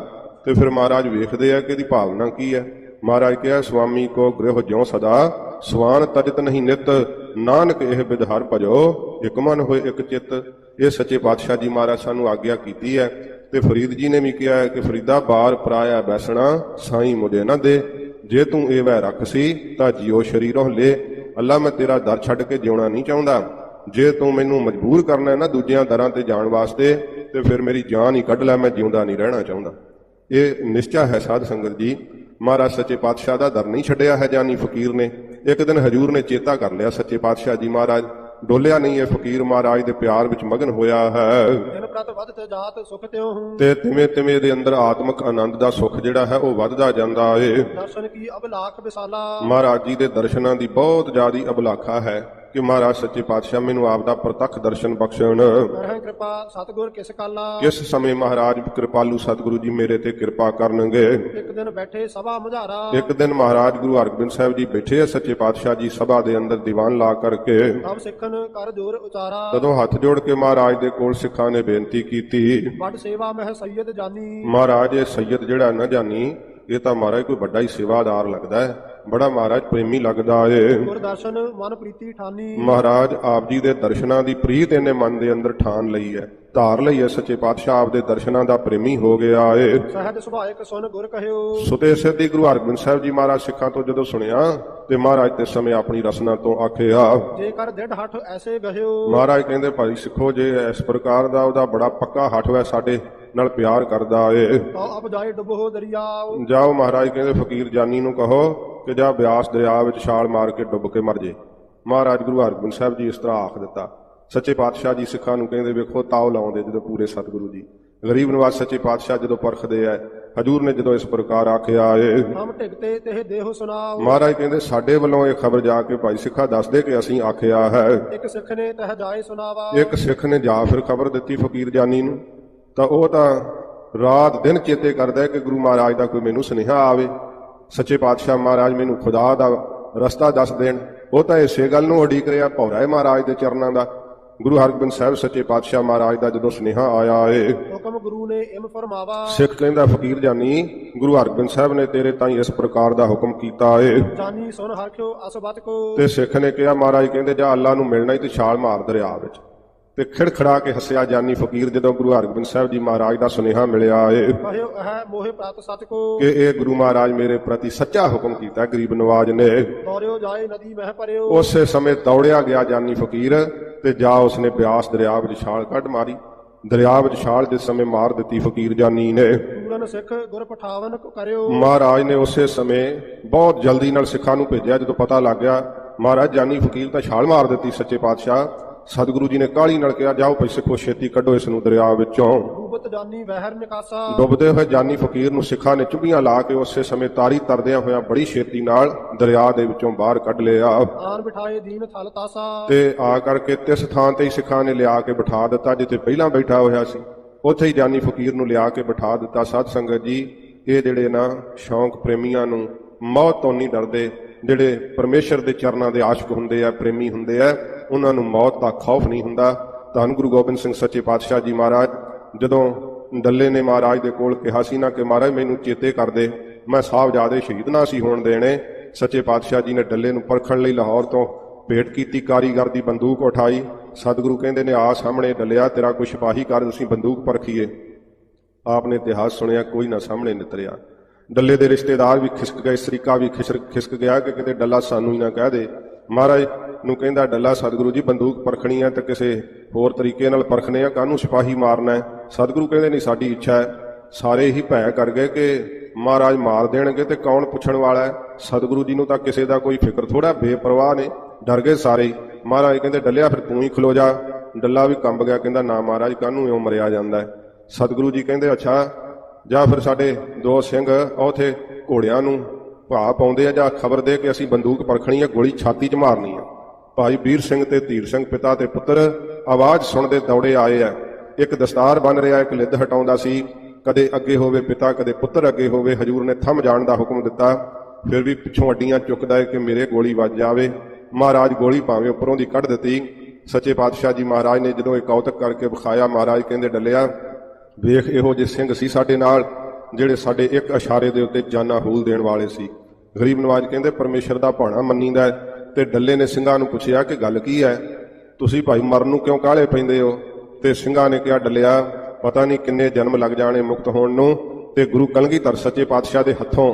ਤੇ ਫਿਰ ਮਹਾਰਾਜ ਵੇਖਦੇ ਆ ਕਿ ਇਹਦੀ ਭਾਵਨਾ ਕੀ ਹੈ। ਮਹਾਰਾਜ ਕਿਹਾ ਸੁਆਮੀ ਕੋ ਗ੍ਰਹਿ ਜਿਉ ਸਦਾ ਸਵਾਨ ਤਜਤ ਨਹੀਂ ਨਿਤ, ਨਾਨਕ ਇਹ ਬਿਧ ਹਰਿ ਭਜੋ ਇਕ ਮਨ ਹੋਏ ਇੱਕ ਚਿੱਤ। ਇਹ ਸੱਚੇ ਪਾਤਸ਼ਾਹ ਜੀ ਮਹਾਰਾਜ ਸਾਨੂੰ ਆਗਿਆ ਕੀਤੀ ਹੈ। ਤੇ ਫਰੀਦ ਜੀ ਨੇ ਵੀ ਕਿਹਾ ਹੈ ਕਿ ਫਰੀਦਾ ਬਾਰ ਪਰਾਇਆ ਬੈਸਣਾ ਸਾਈਂ ਮੁਝੇ ਨਾ ਦੇ। ਜੇ ਤੂੰ ਇਹ ਵੈ ਰੱਖ ਸੀ ਤਾਂ ਜਿਉ ਸ਼ਰੀਰੋਂ ਲੈ। ਅੱਲਾ ਮੈਂ ਤੇਰਾ ਦਰ ਛੱਡ ਕੇ ਜਿਉਣਾ ਨਹੀਂ ਚਾਹੁੰਦਾ। ਜੇ ਤੂੰ ਮੈਨੂੰ ਮਜਬੂਰ ਕਰਨਾ ਹੈ ਨਾ ਦੂਜਿਆਂ ਦਰਾਂ ਤੇ ਜਾਣ ਵਾਸਤੇ ਤੇ ਫਿਰ ਮੇਰੀ ਜਾਨ ਹੀ ਕੱਢ ਲੈ, ਮੈਂ ਜਿਉਂਦਾ ਨਹੀਂ ਰਹਿਣਾ ਚਾਹੁੰਦਾ। ਇਹ ਨਿਸ਼ਚਾ ਹੈ ਸਾਧ ਸੰਗਤ ਜੀ। ਮਹਾਰਾਜ ਸੱਚੇ ਪਾਤਸ਼ਾਹ ਦਾ ਦਰ ਨਹੀਂ ਛੱਡਿਆ ਹੈ ਜਾਨੀ ਫਕੀਰ ਨੇ। ਇੱਕ ਦਿਨ ਹਜੂਰ ਨੇ ਚੇਤਾ ਕਰ ਲਿਆ ਸੱਚੇ ਪਾਤਸ਼ਾਹ ਜੀ ਮਹਾਰਾਜ ਡੋਲਿਆ ਨਹੀਂ ਇਹ ਫਕੀਰ ਮਹਾਰਾਜ ਦੇ ਪਿਆਰ ਵਿੱਚ ਮਗਨ ਹੋਇਆ ਹੈ ਦਿਨ ਪ੍ਰਤ ਵਧਤ ਜਾਤ ਸੁਖ ਤਿਉ ਹੂੰ। ਤੇ ਤਿਵੇਂ ਤਿਵੇਂ ਦੇ ਅੰਦਰ ਆਤਮਿਕ ਆਨੰਦ ਦਾ ਸੁੱਖ ਜਿਹੜਾ ਹੈ ਉਹ ਵੱਧਦਾ ਜਾਂਦਾ ਏ। ਦਰਸ਼ਨ ਕੀ ਅਬਲਾਖ ਵਿਸਾਲਾ। ਮਹਾਰਾਜ ਜੀ ਦੇ ਦਰਸ਼ਨਾਂ ਦੀ ਬਹੁਤ ਜ਼ਿਆਦੀ ਅਬਲਾਖਾ ਹੈ ਕਿ ਮਹਾਰਾਜ ਸੱਚੇ ਪਾਤਸ਼ਾਹ ਮੈਨੂੰ ਆਪ ਦਾ ਪ੍ਰਤੱਖ ਦਰਸ਼ਨ ਬਖਸ਼ਣ। ਕਰਹਿ ਕਿਰਪਾ ਸਤਿਗੁਰ ਕਿਸ ਕਾਲਾ। ਕਿਸ ਸਮੇਂ ਮਹਾਰਾਜ ਕਿਰਪਾਲੂ ਸਤਿਗੁਰੂ ਜੀ ਮੇਰੇ ਤੇ ਕਿਰਪਾ ਕਰਨਗੇ। ਇੱਕ ਦਿਨ ਬੈਠੇ ਸਭਾ ਮੁਝਾਰਾ। ਇੱਕ ਦਿਨ ਮਹਾਰਾਜ ਗੁਰੂ ਹਰਗੋਬਿੰਦ ਸਾਹਿਬ ਜੀ ਬੈਠੇ ਆ ਸੱਚੇ ਪਾਤਸ਼ਾਹ ਜੀ ਸਭਾ ਦੇ ਅੰਦਰ ਦੀਵਾਨ ਲਾ ਕਰਕੇ। ਤਬ ਸਿੱਖਨ ਕਰ ਜੋਰ ਉਚਾਰਾ। ਤਦੋਂ ਹੱਥ ਜੋੜ ਕੇ ਮਹਾਰਾਜ ਦੇ ਕੋਲ ਸਿੱਖਾਂ ਨੇ ਬੇਨਤੀ ਕੀਤੀ। ਵੱਡ ਸੇਵਾ ਮਹਿ ਸੈਯਦ ਜਾਨੀ। ਮਹਾਰਾਜ ਇਹ ਸੈਯਦ ਜਿਹੜਾ ਨਾ ਜਾਨੀ ਇਹ ਤਾਂ ਮਹਾਰਾਜ ਕੋਈ ਵੱਡਾ ਹੀ ਸੇਵਾਦਾਰ ਲੱਗਦਾ ਹੈ, ਬੜਾ ਮਹਾਰਾਜ ਪ੍ਰੇਮੀ ਲੱਗਦਾ ਏ। ਗੁਰ ਦਰਸ਼ਨ ਮਨ ਪ੍ਰੀਤੀ ਠਾਨੀ। ਮਹਾਰਾਜ ਆਪ ਜੀ ਦੇ ਦਰਸ਼ਨਾਂ ਦੀ ਪ੍ਰੀਤ ਇਹਨੇ ਮਨ ਦੇ ਅੰਦਰ ਠਾਨ ਲਈ ਹੈ, ਧਾਰ ਲਈ ਹੈ। ਸੱਚੇ ਪਾਤਸ਼ਾਹ ਆਪ ਦੇ ਦਰਸ਼ਨਾਂ ਦਾ ਪ੍ਰੇਮੀ ਹੋ ਗਿਆ ਏ। ਸਹਿਜ ਸੁਭਾਇਕ ਸੁਨ ਗੁਰ ਕਹਿਓ। ਸੁਤੇ ਸਿੱਧੀ ਗੁਰੂ ਹਰਗੋਬਿੰਦ ਸਾਹਿਬ ਜੀ ਮਹਾਰਾਜ ਸਿੱਖਾਂ ਤੋਂ ਜਦੋਂ ਸੁਣਿਆ ਤੇ ਮਹਾਰਾਜ ਤੇ ਸਮੇਂ ਆਪਣੀ ਰਸਨਾ ਤੋਂ ਆਖਿਆ। ਜੇ ਕਰ ਡਿਢ ਹੱਠ ਐਸੇ ਗਹਿਓ। ਮਹਾਰਾਜ ਕਹਿੰਦੇ ਭਾਈ ਸਿੱਖੋ ਜੇ ਇਸ ਪ੍ਰਕਾਰ ਦਾ ਉਹਦਾ ਬੜਾ ਪੱਕਾ ਹੱਠ ਹੈ ਸਾਡੇ ਨਾਲ ਪਿਆਰ ਕਰਦਾ ਏ ਤਾਂ ਅਬ ਜਾਏ ਡੁੱਬੋ ਦਰਿਆਓ। ਜਾਓ ਮਹਾਰਾਜ ਕਹਿੰਦੇ ਫਕੀਰ ਜਾਨੀ ਨੂੰ ਕਹੋ ਕਿ ਜਾ ਬਿਆਸ ਦਰਿਆ ਵਿੱਚ ਛਾਲ ਮਾਰ ਕੇ ਡੁੱਬ ਕੇ ਮਰ ਜੇ। ਮਹਾਰਾਜ ਗੁਰੂ ਹਰਗੋਬਿੰਦ ਸਾਹਿਬ ਜੀ ਇਸ ਤਰ੍ਹਾਂ ਆਖ ਦਿੱਤਾ। ਸੱਚੇ ਪਾਤਸ਼ਾਹ ਜੀ ਸਿੱਖਾਂ ਨੂੰ ਕਹਿੰਦੇ ਵੇਖੋ ਤਾਉ ਲਾਉਂਦੇ ਜਦੋਂ ਪੂਰੇ ਸਤਿਗੁਰੂ ਜੀ ਗਰੀਬ ਨਵਾਜ਼ ਸੱਚੇ ਪਾਤਸ਼ਾਹ ਜਦੋਂ ਪਰਖਦੇ ਆ। ਹਜੂਰ ਨੇ ਜਦੋਂ ਇਸ ਪ੍ਰਕਾਰ ਆਖਿਆ ਏ ਹਮ ਢਿਗਤੇ ਤੇ ਦੇਹੋ ਸੁਨਾਓ। ਮਹਾਰਾਜ ਕਹਿੰਦੇ ਸਾਡੇ ਵੱਲੋਂ ਇਹ ਖਬਰ ਜਾ ਕੇ ਭਾਈ ਸਿੱਖਾ ਦੱਸਦੇ ਕਿ ਅਸੀਂ ਆਖਿਆ ਹੈ। ਇੱਕ ਸਿੱਖ ਨੇ ਤਹ ਜਾਏ ਸੁਨਾਵਾ। ਇੱਕ ਸਿੱਖ ਨੇ ਜਾ ਫਿਰ ਖਬਰ ਦਿੱਤੀ ਫਕੀਰ ਜਾਨੀ ਨੂੰ ਤਾਂ ਉਹ ਤਾਂ ਰਾਤ ਦਿਨ ਚੇਤੇ ਕਰਦਾ ਹੈ ਕਿ ਗੁਰੂ ਮਹਾਰਾਜ ਦਾ ਕੋਈ ਮੈਨੂੰ ਸੁਨੇਹਾ ਆਵੇ, ਸੱਚੇ ਪਾਤਸ਼ਾਹ ਮਹਾਰਾਜ ਮੈਨੂੰ ਖੁਦਾ ਦਾ ਰਸਤਾ ਦੱਸ ਦੇਣ। ਉਹ ਤਾਂ ਇਸੇ ਗੱਲ ਨੂੰ ਉਡੀਕ ਰਿਹਾ, ਭੌਰਾ ਹੈ ਮਹਾਰਾਜ ਦੇ ਚਰਨਾਂ ਦਾ। ਗੁਰੂ ਹਰਗੋਬਿੰਦ ਸਾਹਿਬ ਸੱਚੇ ਪਾਤਸ਼ਾਹ ਮਹਾਰਾਜ ਦਾ ਜਦੋਂ ਸੁਨੇਹਾ ਆਇਆ ਏ ਹੁਕਮ ਗੁਰੂ ਨੇ ਇਮ ਫਰਮਾਵਾ। ਸਿੱਖ ਕਹਿੰਦਾ ਫਕੀਰ ਜਾਨੀ ਗੁਰੂ ਹਰਗੋਬਿੰਦ ਸਾਹਿਬ ਨੇ ਤੇਰੇ ਤਾਈਂ ਇਸ ਪ੍ਰਕਾਰ ਦਾ ਹੁਕਮ ਕੀਤਾ ਏ। ਜਾਨੀ ਸੁਨ ਹਰਖਿਓ ਅਸਬਤ ਕੋ। ਤੇ ਸਿੱਖ ਨੇ ਕਿਹਾ ਮਹਾਰਾਜ ਕਹਿੰਦੇ ਜਾ ਅੱਲਾ ਨੂੰ ਮਿਲਣਾ ਹੀ ਤੇ ਛਾਲ ਮਾਰ ਦਰਿਆ ਵਿੱਚ। ਤੇ ਖਿੜਖੜਾ ਕੇ ਹੱਸਿਆ ਜਾਨੀ ਫਕੀਰ ਜਦੋਂ ਗੁਰੂ ਹਰਗੋਬਿੰਦ ਸਾਹਿਬ ਜੀ ਮਹਾਰਾਜ ਦਾ ਸੁਨੇਹਾ ਮਿਲਿਆ ਏ ਕਹਿਓ ਇਹ ਮੋਹਿ ਪ੍ਰਤ ਸਚ ਕੋ। ਕਿ ਇਹ ਗੁਰੂ ਮਹਾਰਾਜ ਮੇਰੇ ਪ੍ਰਤੀ ਸੱਚਾ ਹੁਕਮ ਕੀਤਾ ਗਰੀਬ ਨਵਾਜ ਨੇ। ਦੌੜਿਓ ਜਾਏ ਨਦੀ ਮਹਿ ਪਰਿਓ। ਉਸੇ ਸਮੇਂ ਦੌੜਿਆ ਗਿਆ ਜਾਨੀ ਫਕੀਰ ਤੇ ਜਾ ਉਸਨੇ ਬਿਆਸ ਦਰਿਆ ਵਿੱਚ ਛਾਲ ਕੱਢ ਮਾਰੀ। ਦਰਿਆ ਵਿੱਚ ਛਾਲ ਜਿਸ ਸਮੇਂ ਮਾਰ ਦਿੱਤੀ ਫਕੀਰ ਜਾਨੀ ਨੇ। ਪੂਰਨ ਸਿੱਖ ਗੁਰ ਪਠਾਵਨ ਕਰਿਓ। ਮਹਾਰਾਜ ਨੇ ਉਸੇ ਸਮੇਂ ਬਹੁਤ ਜਲਦੀ ਨਾਲ ਸਿੱਖਾਂ ਨੂੰ ਭੇਜਿਆ। ਜਦੋਂ ਪਤਾ ਲੱਗ ਗਿਆ ਮਹਾਰਾਜ ਜਾਨੀ ਫਕੀਰ ਤਾਂ ਛਾਲ ਮਾਰ ਦਿੱਤੀ ਸੱਚੇ ਪਾਤਸ਼ਾਹ, ਸਤਿਗੁਰੂ ਜੀ ਨੇ ਕਾਹਲੀ ਨਾਲ ਕਿਹਾ ਜਾਓ ਭਾਈ ਸਿੱਖੋ ਛੇਤੀ ਕੱਢੋ ਇਸ ਨੂੰ ਦਰਿਆ ਵਿੱਚੋਂ। ਡੂਬਤ ਜਾਨੀ ਵਹਿਰ ਨਿਕਾਸਾ। ਡੁੱਬਦੇ ਹੋਏ ਜਾਨੀ ਫਕੀਰ ਨੂੰ ਸਿੱਖਾਂ ਨੇ ਚੁੱਭੀਆਂ ਲਾ ਕੇ ਉਸੇ ਸਮੇਂ ਤਾਰੀ ਤਰਦਿਆਂ ਹੋਇਆਂ ਬੜੀ ਛੇਤੀ ਨਾਲ ਦਰਿਆ ਦੇ ਵਿੱਚੋਂ ਬਾਹਰ ਕੱਢ ਲਿਆ। ਆਨ ਬਿਠਾਏ ਦੀਨ ਥਲ ਤਾਸਾ। ਤੇ ਆ ਕਰਕੇ ਤਿਸ ਥਾਂ ਤੇ ਹੀ ਸਿੱਖਾਂ ਨੇ ਲਿਆ ਕੇ ਬਿਠਾ ਦਿੱਤਾ ਜਿੱਥੇ ਪਹਿਲਾਂ ਬੈਠਾ ਹੋਇਆ ਸੀ। ਉੱਥੇ ਹੀ ਜਾਨੀ ਫਕੀਰ ਨੂੰ ਲਿਆ ਕੇ ਬਿਠਾ ਦਿੱਤਾ। ਸਾਧ ਸੰਗਤ ਜੀ ਇਹ ਜਿਹੜੇ ਨਾ ਸ਼ੌਂਕ ਪ੍ਰੇਮੀਆਂ ਨੂੰ ਮੌਤ ਤੋਂ ਨਹੀਂ ਡਰਦੇ, ਜਿਹੜੇ ਪਰਮੇਸ਼ਰ ਦੇ ਚਰਨਾਂ ਦੇ ਆਸ਼ਿਕ ਹੁੰਦੇ ਆ, ਪ੍ਰੇਮੀ ਹੁੰਦੇ ਆ, ਉਹਨਾਂ ਨੂੰ ਮੌਤ ਦਾ ਖੌਫ ਨਹੀਂ ਹੁੰਦਾ। ਧੰਨ ਗੁਰੂ ਗੋਬਿੰਦ ਸਿੰਘ ਸੱਚੇ ਪਾਤਸ਼ਾਹ ਜੀ ਮਹਾਰਾਜ ਜਦੋਂ ਡੱਲੇ ਨੇ ਮਹਾਰਾਜ ਦੇ ਕੋਲ ਕਿਹਾ ਸੀ ਨਾ ਕਿ ਮਹਾਰਾਜ ਮੈਨੂੰ ਚੇਤੇ ਕਰ ਦੇ, ਮੈਂ ਸਾਹਿਬਜ਼ਾਦੇ ਸ਼ਹੀਦ ਨਾ ਸੀ ਹੋਣ ਦੇਣੇ। ਸੱਚੇ ਪਾਤਸ਼ਾਹ ਜੀ ਨੇ ਡੱਲੇ ਨੂੰ ਪਰਖਣ ਲਈ ਲਾਹੌਰ ਤੋਂ ਭੇਟ ਕੀਤੀ, ਕਾਰੀਗਰ ਦੀ ਬੰਦੂਕ ਉਠਾਈ। ਸਤਿਗੁਰੂ ਕਹਿੰਦੇ ਨੇ ਆ ਸਾਹਮਣੇ ਡੱਲਿਆ ਤੇਰਾ ਕੋਈ ਸਿਪਾਹੀ ਕਰ, ਅਸੀਂ ਬੰਦੂਕ ਪਰਖੀਏ। ਆਪ ਨੇ ਇਤਿਹਾਸ ਸੁਣਿਆ, ਕੋਈ ਨਾ ਸਾਹਮਣੇ ਨਿਤਰਿਆ। ਡੱਲੇ ਦੇ ਰਿਸ਼ਤੇਦਾਰ ਵੀ ਖਿਸਕ ਗਏ, ਸਰੀਕਾ ਵੀ ਖਿਸਕ ਗਿਆ ਕਿ ਕਿਤੇ ਡੱਲਾ ਸਾਨੂੰ ਹੀ ਨਾ ਕਹਿ ਦੇ। ਮਹਾਰਾਜ ਨੂੰ ਕਹਿੰਦਾ ਡੱਲਾ ਸਤਿਗੁਰੂ ਜੀ ਬੰਦੂਕ ਪਰਖਣੀ ਹੈ ਤੇ ਕਿਸੇ ਹੋਰ ਤਰੀਕੇ ਨਾਲ ਪਰਖਣੇ ਆ, ਕਾਹਨੂੰ ਸਿਪਾਹੀ ਮਾਰਨਾ ਹੈ। ਸਤਿਗੁਰੂ ਕਹਿੰਦੇ ਨਹੀਂ ਸਾਡੀ ਇੱਛਾ ਹੈ। ਸਾਰੇ ਹੀ ਭੈ ਕਰ ਗਏ ਕਿ ਮਹਾਰਾਜ ਮਾਰ ਦੇਣਗੇ ਤੇ ਕੌਣ ਪੁੱਛਣ ਵਾਲਾ ਹੈ। ਸਤਿਗੁਰੂ ਜੀ ਨੂੰ ਤਾਂ ਕਿਸੇ ਦਾ ਕੋਈ ਫਿਕਰ ਥੋੜਾ, ਬੇਪਰਵਾਹ ਨੇ, ਡਰ ਗਏ ਸਾਰੇ। ਮਹਾਰਾਜ ਕਹਿੰਦੇ ਡੱਲਿਆ ਫਿਰ ਤੂੰ ਹੀ ਖਲੋ ਜਾ। ਡੱਲਾ ਵੀ ਕੰਬ ਗਿਆ, ਕਹਿੰਦਾ ਨਾ ਮਹਾਰਾਜ ਕਾਹਨੂੰ ਇਉਂ ਮਰਿਆ ਜਾਂਦਾ ਹੈ। ਸਤਿਗੁਰੂ ਜੀ ਕਹਿੰਦੇ ਅੱਛਾ ਜਾਂ ਫਿਰ ਸਾਡੇ ਦੋ ਸਿੰਘ ਉਥੇ ਘੋੜਿਆਂ ਨੂੰ ਭਾ ਪਾਉਂਦੇ ਆ, ਜਾਂ ਖਬਰ ਦੇ ਕਿ ਅਸੀਂ ਬੰਦੂਕ ਪਰਖਣੀ ਹੈ, ਗੋਲੀ ਛਾਤੀ 'ਚ ਮਾਰਨੀ ਹੈ। ਭਾਈ ਵੀਰ ਸਿੰਘ ਤੇ ਧੀਰ ਸਿੰਘ ਪਿਤਾ ਤੇ ਪੁੱਤਰ ਆਵਾਜ਼ ਸੁਣਦੇ ਦੌੜੇ ਆਏ ਆ। ਇੱਕ ਦਸਤਾਰ ਬਣ ਰਿਹਾ, ਇੱਕ ਲਿੱਦ ਹਟਾਉਂਦਾ ਸੀ, ਕਦੇ ਅੱਗੇ ਹੋਵੇ ਪਿਤਾ, ਕਦੇ ਪੁੱਤਰ ਅੱਗੇ ਹੋਵੇ। ਹਜੂਰ ਨੇ ਥੰਮ ਜਾਣ ਦਾ ਹੁਕਮ ਦਿੱਤਾ, ਫਿਰ ਵੀ ਪਿੱਛੋਂ ਅੱਡੀਆਂ ਚੁੱਕਦਾ ਹੈ ਕਿ ਮੇਰੇ ਗੋਲੀ ਵੱਜ ਜਾਵੇ। ਮਹਾਰਾਜ ਗੋਲੀ ਭਾਵੇਂ ਉੱਪਰੋਂ ਦੀ ਕੱਢ ਦਿੱਤੀ। ਸੱਚੇ ਪਾਤਸ਼ਾਹ ਜੀ ਮਹਾਰਾਜ ਨੇ ਜਦੋਂ ਇਹ ਕੌਤਕ ਕਰਕੇ ਵਿਖਾਇਆ, ਮਹਾਰਾਜ ਕਹਿੰਦੇ ਡੱਲਿਆ ਵੇਖ ਇਹੋ ਜਿਹੇ ਸਿੰਘ ਸੀ ਸਾਡੇ ਨਾਲ ਜਿਹੜੇ ਸਾਡੇ ਇੱਕ ਇਸ਼ਾਰੇ ਦੇ ਉੱਤੇ ਜਾਨਾਂ ਹੂਲ ਦੇਣ ਵਾਲੇ ਸੀ। ਗਰੀਬ ਨਵਾਜ ਕਹਿੰਦੇ ਪਰਮੇਸ਼ਰ ਦਾ ਭਾਣਾ ਮੰਨੀਦਾ ਹੈ। ਤੇ ਡੱਲੇ ਨੇ ਸਿੰਘਾਂ ਨੂੰ ਪੁੱਛਿਆ ਕਿ ਗੱਲ ਕੀ ਹੈ, ਤੁਸੀਂ ਭਾਈ ਮਰਨ ਨੂੰ ਕਿਉਂ ਕਾਹਲੇ ਪੈਂਦੇ ਹੋ। ਤੇ ਸਿੰਘਾਂ ਨੇ ਕਿਹਾ ਡੱਲਿਆ ਪਤਾ ਨਹੀਂ ਕਿੰਨੇ ਜਨਮ ਲੱਗ ਜਾਣੇ ਮੁਕਤ ਹੋਣ ਨੂੰ, ਤੇ ਗੁਰੂ ਕਲਗੀਧਰ ਸੱਚੇ ਪਾਤਸ਼ਾਹ ਦੇ ਹੱਥੋਂ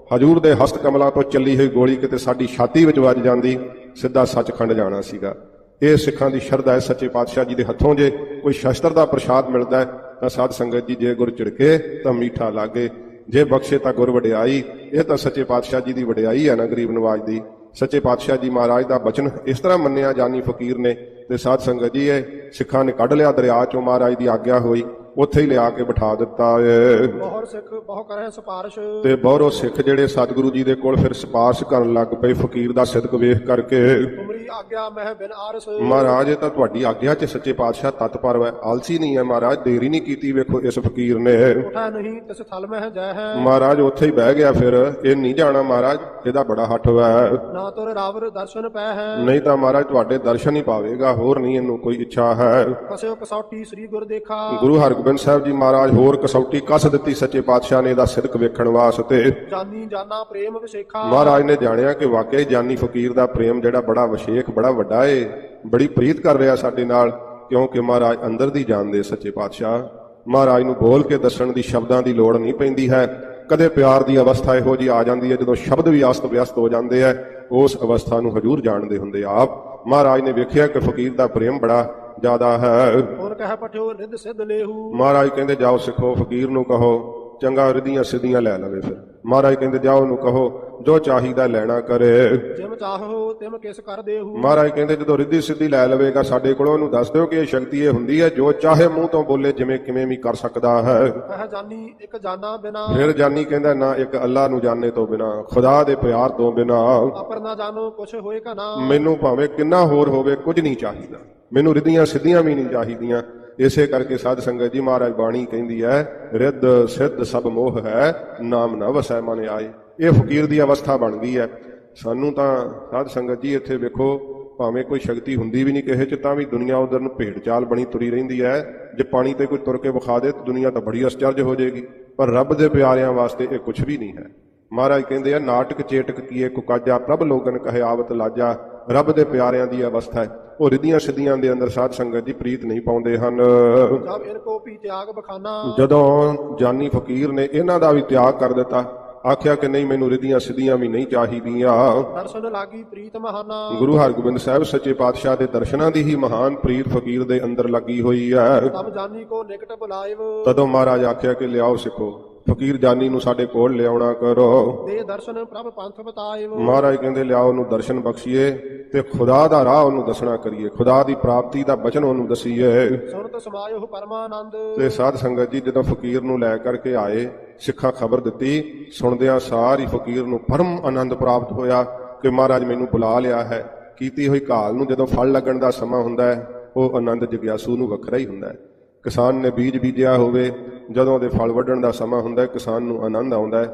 ਹਜੂਰ ਦੇ ਹਸਤ ਕਮਲਾਂ ਤੋਂ ਚੱਲੀ ਹੋਈ ਗੋਲੀ ਕਿਤੇ ਸਾਡੀ ਛਾਤੀ ਵਿੱਚ ਵੱਜ ਜਾਂਦੀ, ਸਿੱਧਾ ਸੱਚਖੰਡ ਜਾਣਾ ਸੀਗਾ। ਇਹ ਸਿੱਖਾਂ ਦੀ ਸ਼ਰਧਾ ਹੈ। ਸੱਚੇ ਪਾਤਸ਼ਾਹ ਜੀ ਦੇ ਹੱਥੋਂ ਜੇ ਕੋਈ ਸ਼ਸਤਰ ਦਾ ਪ੍ਰਸ਼ਾਦ ਮਿਲਦਾ ਹੈ ਤਾਂ ਸਾਧ ਸੰਗਤ ਜੀ, ਜੇ ਗੁਰ ਝਿੜਕੇ ਤਾਂ ਮੀਠਾ ਲਾਗੇ, ਜੇ ਬਖਸ਼ੇ ਤਾਂ ਗੁਰ ਵਡਿਆਈ। ਇਹ ਤਾਂ ਸੱਚੇ ਪਾਤਸ਼ਾਹ ਜੀ ਦੀ ਵਡਿਆਈ ਹੈ ਨਾ ਗਰੀਬ ਨਵਾਜ ਦੀ। ਸੱਚੇ ਪਾਤਸ਼ਾਹ ਜੀ ਮਹਾਰਾਜ ਦਾ ਬਚਨ ਇਸ ਤਰ੍ਹਾਂ ਮੰਨਿਆ ਜਾਨੀ ਫਕੀਰ ਨੇ, ਤੇ ਸਾਧ ਸੰਗਤ ਜੀ ਇਹ ਸਿੱਖਾਂ ਨੇ ਕੱਢ ਲਿਆ ਦਰਿਆ ਚੋਂ, ਮਹਾਰਾਜ ਦੀ ਆਗਿਆ ਹੋਈ, ਉੱਥੇ ਹੀ ਲਿਆ ਕੇ ਬਿਠਾ ਦਿੱਤਾ ਏ। ਬਹੁਰ ਸਿੱਖ ਬਹੁ ਕਰੇ ਸਿਫਾਰਿਸ਼। ਤੇ ਬਹੁਰੋ ਸਿੱਖ ਜਿਹੜੇ ਸਤਿਗੁਰੂ ਜੀ ਦੇ ਕੋਲ ਫਿਰ ਸਿਫਾਰਿਸ਼ ਕਰਨ ਲੱਗ ਪਏ ਫਕੀਰ ਦਾ ਸਿਦਕ ਵੇਖ ਕਰਕੇ। ਤੁਮਰੀ ਆਗਿਆ ਮਹਿ ਬਿਨ ਆਰਸ। ਮਹਾਰਾਜ ਇਹ ਤਾਂ ਤੁਹਾਡੀ ਆਗਿਆ 'ਚ ਸੱਚੇ ਪਾਤਸ਼ਾਹ ਤਤਪਰ ਹੈ, ਆਲਸੀ ਨਹੀਂ ਹੈ ਮਹਾਰਾਜ, ਦੇਰੀ ਨਹੀਂ ਕੀਤੀ। ਵੇਖੋ ਇਸ ਫਕੀਰ ਨੇ ਉਠਾ ਨਹੀਂ ਤਿਸ ਥਲ ਮਹਿ ਜੈ ਹੈ। ਮਹਾਰਾਜ ਉੱਥੇ ਹੀ ਬਹਿ ਗਿਆ, ਫਿਰ ਇਹ ਨਹੀਂ ਜਾਣਾ ਮਹਾਰਾਜ, ਇਹਦਾ ਬੜਾ ਹੱਠ ਹੈ। ਨਾ ਤੁਰ ਰਾਵਰ ਦਰਸ਼ਨ ਪੈ ਹੈ। ਨਹੀਂ ਤਾਂ ਮਹਾਰਾਜ ਤੁਹਾਡੇ ਦਰਸ਼ਨ ਹੀ ਪਾਵੇਗਾ, ਹੋਰ ਨਹੀਂ ਇਹਨੂੰ ਕੋਈ ਇੱਛਾ ਹੈ। ਕਸਿਓ ਕਸੌਟੀ ਸ੍ਰੀ ਗੁਰ ਦੇਖਾ। ਗੁਰੂ ਹਰਗੋਬਿੰਦ ਸਾਹਿਬ ਜੀ ਮਹਾਰਾਜ ਹੋਰ ਕਸੌਟੀ ਕੱਸ ਦਿੱਤੀ ਸੱਚੇ ਪਾਤਸ਼ਾਹ ਨੇ ਇਹਦਾ ਸਿਦਕ ਵੇਖਣ ਵਾਸਤੇ। ਜਾਨੀ ਜਾਨਾ ਪ੍ਰੇਮ ਵਿਸ਼ੇਖਾ। ਮਹਾਰਾਜ ਨੇ ਜਾਣਿਆ ਕਿ ਵਾਕਈ ਜਾਨੀ ਫਕੀਰ ਦਾ ਪ੍ਰੇਮ ਜਿਹੜਾ ਬੜਾ ਵਿਸ਼ੇਖ, ਬੜਾ ਵੱਡਾ ਏ, ਬੜੀ ਪ੍ਰੀਤ ਕਰ ਰਿਹਾ ਸਾਡੇ ਨਾਲ, ਕਿਉਂਕਿ ਮਹਾਰਾਜ ਅੰਦਰ ਦੀ ਜਾਣਦੇ ਸੱਚੇ ਪਾਤਸ਼ਾਹ। ਮਹਾਰਾਜ ਨੂੰ ਬੋਲ ਕੇ ਦੱਸਣ ਦੀ, ਸ਼ਬਦਾਂ ਦੀ ਲੋੜ ਨਹੀਂ ਪੈਂਦੀ ਹੈ। ਕਦੇ ਪਿਆਰ ਦੀ ਅਵਸਥਾ ਇਹੋ ਜੀ ਆ ਜਾਂਦੀ ਹੈ ਜਦੋਂ ਸ਼ਬਦ ਵੀ ਅਸਤ ਵਿਅਸਤ ਹੋ ਜਾਂਦੇ ਹੈ, ਉਸ ਅਵਸਥਾ ਨੂੰ ਹਜੂਰ ਜਾਣਦੇ ਹੁੰਦੇ ਆਪ। ਮਹਾਰਾਜ ਨੇ ਵੇਖਿਆ ਕਿ ਫਕੀਰ ਦਾ ਪ੍ਰੇਮ ਬੜਾ ਜ਼ਿਆਦਾ ਹੈ। ਹੋਰ ਕਹਿ ਪਠਿਓ ਰਿੱਧ ਸਿੱਧ ਲੇਹੂ। ਮਹਾਰਾਜ ਕਹਿੰਦੇ ਜਾਓ ਸਿੱਖੋ, ਫਕੀਰ ਨੂੰ ਕਹੋ ਚੰਗਾ ਰਿੱਧੀਆਂ ਸਿੱਧੀਆਂ ਲੈ ਲਵੇ। ਫਿਰ ਮਹਾਰਾਜ ਕਹਿੰਦੇ ਜਾਓ ਉਹਨੂੰ ਕਹੋ ਜੋ ਚਾਹੀਦਾ ਲੈਣਾ ਕਰੇ। ਜਿਮ ਚਾਹੋ ਤਿਮ ਕਿਸ ਕਰ ਦੇਹੂ। ਮਹਾਰਾਜ ਕਹਿੰਦੇ ਜਦੋਂ ਰਿੱਧੀ ਸਿੱਧੀ ਲੈ ਲਵੇਗਾ ਸਾਡੇ ਕੋਲੋਂ, ਉਹਨੂੰ ਦੱਸ ਦਿਓ ਕਿ ਇਹ ਸ਼ਕਤੀ ਇਹ ਹੁੰਦੀ ਹੈ, ਜੋ ਚਾਹੇ ਮੂੰਹ ਤੋਂ ਬੋਲੇ, ਜਿਵੇਂ ਕਿਵੇਂ ਵੀ ਕਰ ਸਕਦਾ ਹੈ। ਕਹਿ ਜਾਨੀ ਇੱਕ ਜਾਨਾ ਬਿਨਾ। ਫਿਰ ਜਾਨੀ ਕਹਿੰਦਾ ਨਾ ਇੱਕ ਅੱਲਾ ਨੂੰ ਜਾਣੇ ਤੋਂ ਬਿਨਾ, ਖੁਦਾ ਦੇ ਪਿਆਰ ਤੋਂ ਬਿਨਾ ਆਪਰ ਨਾ ਜਾਣੋ ਕੁਛ ਹੋਏਗਾ ਨਾ। ਮੈਨੂੰ ਭਾਵੇਂ ਕਿੰਨਾ ਹੋਰ ਹੋਵੇ ਕੁਝ ਨਹੀਂ ਚਾਹੀਦਾ, ਮੈਨੂੰ ਰਿੱਧੀਆਂ ਸਿੱਧੀਆਂ ਵੀ ਨਹੀਂ ਚਾਹੀਦੀਆਂ। ਇਸੇ ਕਰਕੇ ਸਾਧ ਸੰਗਤ ਜੀ ਮਹਾਰਾਜ ਬਾਣੀ ਕਹਿੰਦੀ ਹੈ, ਰਿੱਧ ਸਿੱਧ ਸਭ ਮੋਹ ਹੈ, ਨਾਮ ਨਾ ਵਸੈ ਮਨ ਆਏ। ਇਹ ਫਕੀਰ ਦੀ ਅਵਸਥਾ ਬਣ ਗਈ ਹੈ। ਸਾਨੂੰ ਤਾਂ ਸਾਧ ਸੰਗਤ ਜੀ ਇੱਥੇ ਵੇਖੋ, ਭਾਵੇਂ ਕੋਈ ਸ਼ਕਤੀ ਹੁੰਦੀ ਵੀ ਨਹੀਂ ਕਿਸੇ 'ਚ, ਤਾਂ ਵੀ ਦੁਨੀਆ ਉਧਰ ਨੂੰ ਭੇਡ ਚਾਲ ਬਣੀ ਤੁਰੀ ਰਹਿੰਦੀ ਹੈ। ਜੇ ਪਾਣੀ ਤੇ ਕੋਈ ਤੁਰ ਕੇ ਵਿਖਾ ਦੇ ਤਾਂ ਦੁਨੀਆ ਤਾਂ ਬੜੀ ਅਸਚਰਜ ਹੋ ਜਾਏਗੀ, ਪਰ ਰੱਬ ਦੇ ਪਿਆਰਿਆਂ ਵਾਸਤੇ ਇਹ ਕੁਝ ਵੀ ਨਹੀਂ ਹੈ। ਮਹਾਰਾਜ ਕਹਿੰਦੇ ਆ, ਨਾਟਕ ਚੇਟਕ ਕੀਏ ਕੁਕਾਜਾ, ਪ੍ਰਭ ਲੋਗਨ ਕਹੇ ਆਵਤ ਲਾਜਾ। ਰੱਬ ਦੇ ਪਿਆਰਿਆਂ ਦੀ ਅਵਸਥਾ ਹੈ, ਉਹ ਰਿੱਧੀਆਂ ਸਿੱਧੀਆਂ ਦੇ ਅੰਦਰ ਸਾਧ ਸੰਗਤ ਜੀ ਪ੍ਰੀਤ ਨਹੀਂ ਪਾਉਂਦੇ ਹਨ। ਜਬ ਇਨ ਕੋ ਪੀ ਤਿਆਗ ਬਖਾਨਾ। ਜਦੋਂ ਜਾਨੀ ਫਕੀਰ ਨੇ ਇਹਨਾਂ ਦਾ ਵੀ ਤਿਆਗ ਕਰ ਦਿੱਤਾ, ਆਖਿਆ ਕਿ ਨਹੀਂ ਮੈਨੂੰ ਰਿੱਧੀਆਂ ਸਿੱਧੀਆਂ ਵੀ ਨਹੀਂ ਚਾਹੀਦੀਆਂ। ਦਰਸ਼ਨ ਲਾਗੀ ਪ੍ਰੀਤ ਮਹਾਨਾ। ਗੁਰੂ ਹਰਗੋਬਿੰਦ ਸਾਹਿਬ ਸੱਚੇ ਪਾਤਸ਼ਾਹ ਦੇ ਦਰਸ਼ਨਾਂ ਦੀ ਹੀ ਮਹਾਨ ਪ੍ਰੀਤ ਫਕੀਰ ਦੇ ਅੰਦਰ ਲੱਗੀ ਹੋਈ ਹੈ। ਤਬ ਜਾਨੀ ਕੋ ਨਿਕਟ ਬੁਲਾਇਵ। ਤਦੋਂ ਮਹਾਰਾਜ ਆਖਿਆ ਕਿ ਲਿਆਓ ਸਿੱਖੋ, ਫਕੀਰ ਜਾਨੀ ਨੂੰ ਸਾਡੇ ਕੋਲ ਲਿਆਉਣਾ ਕਰੋ। ਦੇ ਦਰਸ਼ਨ ਪ੍ਰਭ ਪੰਥ ਬਤਾਇਵ। ਮਹਾਰਾਜ ਕਹਿੰਦੇ ਲਿਆਓ ਉਹਨੂੰ ਦਰਸ਼ਨ ਬਖਸ਼ੀਏ ਤੇ ਖੁਦਾ ਦਾ ਰਾਹ ਉਹਨੂੰ ਦੱਸਣਾ ਕਰੀਏ, ਖੁਦਾ ਦੀ ਪ੍ਰਾਪਤੀ ਦਾ ਬਚਨ ਉਹਨੂੰ ਦਸੀਏ। ਸੁਣਤ ਸਮਾਇਓ ਪਰਮਾਨੰਦ। ਤੇ ਸਾਧ ਸੰਗਤ ਜੀ ਜਦੋਂ ਫਕੀਰ ਨੂੰ ਲੈ ਕਰਕੇ ਆਏ, ਸਿੱਖਾਂ ਖਬਰ ਦਿੱਤੀ, ਸੁਣਦਿਆਂ ਸਾਰੀ ਫਕੀਰ ਨੂੰ ਪਰਮ ਆਨੰਦ ਪ੍ਰਾਪਤ ਹੋਇਆ ਕਿ ਮਹਾਰਾਜ ਮੈਨੂੰ ਬੁਲਾ ਲਿਆ ਹੈ। ਕੀਤੀ ਹੋਈ ਘਾਲ ਨੂੰ ਜਦੋਂ ਫਲ ਲੱਗਣ ਦਾ ਸਮਾਂ ਹੁੰਦਾ ਹੈ, ਉਹ ਆਨੰਦ ਜਗਿਆਸੂ ਨੂੰ ਵੱਖਰਾ ਹੀ ਹੁੰਦਾ ਹੈ। ਕਿਸਾਨ ਨੇ ਬੀਜ ਬੀਜਿਆ ਹੋਵੇ, ਜਦੋਂ ਉਹਦੇ ਫਲ ਵੱਢਣ ਦਾ ਸਮਾਂ ਹੁੰਦਾ ਹੈ, ਕਿਸਾਨ ਨੂੰ ਆਨੰਦ ਆਉਂਦਾ ਹੈ।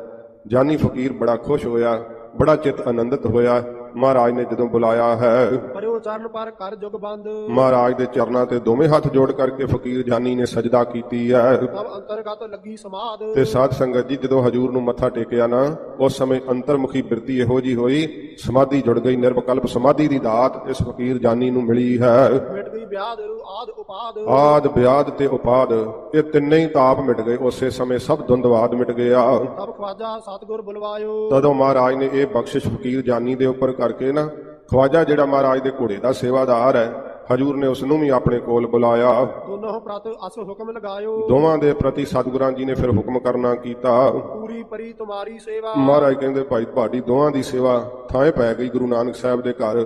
ਜਾਨੀ ਫਕੀਰ ਬੜਾ ਖੁਸ਼ ਹੋਇਆ, ਬੜਾ ਚਿੱਤ ਆਨੰਦਿਤ ਹੋਇਆ। ਮਹਾਰਾਜ ਨੇ ਜਦੋਂ ਬੁਲਾਇਆ ਹੈ, ਪਰਿਓ ਚਰਨ ਪਰ ਕਰ ਜੁਗ ਬੰਦ। ਮਹਾਰਾਜ ਦੇ ਚਰਨਾਂ ਤੇ ਦੋਵੇਂ ਹੱਥ ਜੋੜ ਕਰਕੇ ਫਕੀਰ ਜਾਨੀ ਨੇ ਸਜਦਾ ਕੀਤੀ ਹੈ। ਤਬ ਅੰਤਰਗਤ ਲੱਗੀ ਸਮਾਦ। ਤੇ ਸਾਧ ਸੰਗਤ ਜੀ ਜਦੋਂ ਹਜੂਰ ਨੂੰ ਮੱਥਾ ਟੇਕਿਆ ਨਾ, ਉਸ ਸਮੇਂ ਅੰਤਰਮੁਖੀ ਬਿਰਤੀ ਇਹੋ ਜੀ ਹੋਈ, ਸਮਾਧੀ ਜੁੜ ਗਈ। ਨਿਰਵਿਕਲਪ ਸਮਾਧੀ ਦੀ ਦਾਤ ਇਸ ਫਕੀਰ ਜਾਨੀ ਨੂੰ ਮਿਲੀ ਹੈ। ਮਿਟ ਗਈ ਵਿਆਦ ਆਦ ਉਪਾਦ। ਆਦ ਵਿਆਦ ਤੇ ਉਪਾਦ, ਇਹ ਤਿੰਨੇ ਹੀ ਤਾਪ ਮਿਟ ਗਏ। ਉਸੇ ਸਮੇਂ ਸਭ ਦੁੰਦਵਾਦ ਮਿਟ ਗਿਆ। ਤਬ ਖਵਾਜਾ ਸਤਿਗੁਰ ਬੁਲਵਾਇਓ। ਤਦੋਂ ਮਹਾਰਾਜ ਨੇ ਇਹ ਬਖਸ਼ਿਸ਼ ਫਕੀਰ ਜਾਨੀ ਦੇ ਉੱਪਰ ਕਰਕੇ ਨਾ, ਖਵਾਜਾ ਜਿਹੜਾ ਮਹਾਰਾਜ ਦੇ ਘੋੜੇ ਦਾ ਸੇਵਾਦਾਰ ਹੈ, ਹਜੂਰ ਨੇ ਉਸ ਨੂੰ ਵੀ ਆਪਣੇ ਕੋਲ ਬੁਲਾਇਆ। ਦੋਨੋਂ ਪ੍ਰਤ ਅਸ ਹੁਕਮ ਲਗਾਇਓ। ਦੋਵਾਂ ਦੇ ਪ੍ਰਤੀ ਸਤਿਗੁਰਾਂ ਜੀ ਨੇ ਫਿਰ ਹੁਕਮ ਕਰਨਾ ਕੀਤਾ। ਪੂਰੀ ਪਰੀ ਤੁਮਾਰੀ ਸੇਵਾ। ਮਹਾਰਾਜ ਕਹਿੰਦੇ ਭਾਈ ਤੁਹਾਡੀ ਦੋਵਾਂ ਦੀ ਸੇਵਾ ਥਾਂ ਪੈ ਗਈ ਗੁਰੂ ਨਾਨਕ ਸਾਹਿਬ ਦੇ ਘਰ,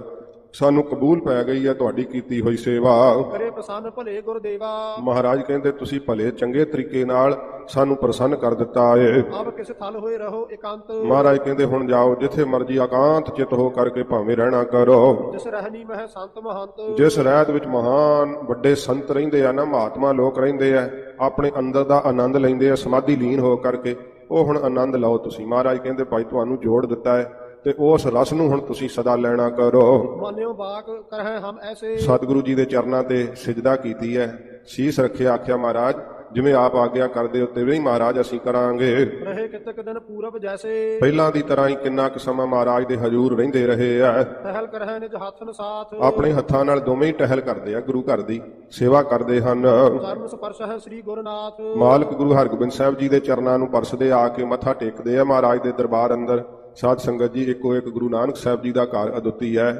ਸਾਨੂੰ ਕਬੂਲ ਪੈ ਗਈ ਹੈ ਤੁਹਾਡੀ ਕੀਤੀ ਹੋਈ ਸੇਵਾ। ਕਰੇ ਪ੍ਰਸੰਨ ਭਲੇ ਗੁਰਦੇਵਾ। ਮਹਾਰਾਜ ਕਹਿੰਦੇ ਤੁਸੀਂ ਭਲੇ ਚੰਗੇ ਤਰੀਕੇ ਨਾਲ ਸਾਨੂੰ ਪ੍ਰਸੰਨ ਕਰ ਦਿੱਤਾ ਏ। ਆਪ ਕਿਸ ਥਲ ਹੋਏ ਰਹੋ ਇਕਾਂਤ। ਮਹਾਰਾਜ ਕਹਿੰਦੇ ਹੁਣ ਜਾਓ, ਜਿੱਥੇ ਮਰਜੀ ਇਕਾਂਤ ਚਿਤ ਹੋ ਕਰਕੇ ਭਾਵੇਂ ਰਹਿਣਾ ਕਰੋ। ਜਿਸ ਰਹਿਣੀ ਮਹਿ ਸੰਤ ਮਹੰਤ। ਜਿਸ ਰਹਿਤ ਵਿੱਚ ਮਹਾਨ ਵੱਡੇ ਸੰਤ ਰਹਿੰਦੇ ਆ ਨਾ, ਮਹਾਤਮਾ ਲੋਕ ਰਹਿੰਦੇ ਆ, ਆਪਣੇ ਅੰਦਰ ਦਾ ਆਨੰਦ ਲੈਂਦੇ ਆ ਸਮਾਧੀ ਲੀਨ ਹੋ ਕਰਕੇ, ਉਹ ਹੁਣ ਆਨੰਦ ਲਓ ਤੁਸੀਂ। ਮਹਾਰਾਜ ਕਹਿੰਦੇ ਭਾਈ ਤੁਹਾਨੂੰ ਜੋੜ ਦਿੱਤਾ ਹੈ ਤੇ ਉਸ ਰਸ ਨੂੰ ਹੁਣ ਤੁਸੀਂ ਸਦਾ ਲੈਣਾ ਕਰੋ। ਮਾਨਿਓ ਬਾਕ ਕਰਹਿ ਹਮ ਐਸੇ। ਸਤਿਗੁਰੂ ਜੀ ਦੇ ਚਰਨਾਂ ਤੇ ਸਿਜਦਾ ਕੀਤੀ ਹੈ, ਸੀਸ ਰੱਖਿਆ, ਆਖਿਆ ਮਹਾਰਾਜ ਜਿਵੇਂ ਆਪ ਆਗਿਆ ਕਰਦੇ ਹੋ ਤਿਵੇਂ ਹੀ ਮਹਾਰਾਜ ਅਸੀਂ ਕਰਾਂਗੇ। ਰਹੇ ਕਿਤਕ ਦਿਨ ਪੂਰਬ ਜੈਸੇ ਪਹਿਲਾਂ ਦੀ ਤਰ੍ਹਾਂ ਹੀ ਕਿੰਨਾ ਕੁ ਸਮਾਂ ਮਹਾਰਾਜ ਦੇ ਹਜ਼ੂਰ ਰਹਿੰਦੇ ਰਹੇ ਆ। ਟਹਿਲ ਕਰਹਿ ਨਿਜ ਹੱਥਨ ਸਾਥ ਆਪਣੇ ਹੱਥਾਂ ਨਾਲ ਦੋਵੇਂ ਹੀ ਟਹਿਲ ਕਰਦੇ ਆ, ਗੁਰੂ ਘਰ ਦੀ ਸੇਵਾ ਕਰਦੇ ਹਨ। ਚਰਨ ਸਪਰਸ਼ ਹੈ ਸ੍ਰੀ ਗੁਰਨਾਥ ਮਾਲਕ ਗੁਰੂ ਹਰਗੋਬਿੰਦ ਸਾਹਿਬ ਜੀ ਦੇ ਚਰਨਾਂ ਨੂੰ ਪਰਸਦੇ ਆ ਕੇ ਮੱਥਾ ਟੇਕਦੇ ਆ ਮਹਾਰਾਜ ਦੇ ਦਰਬਾਰ ਅੰਦਰ। ਸਾਧ ਸੰਗਤ ਜੀ, ਇੱਕੋ ਇੱਕ ਗੁਰੂ ਨਾਨਕ ਸਾਹਿਬ ਜੀ ਦਾ ਘਰ ਅਦੁੱਤੀ ਹੈ,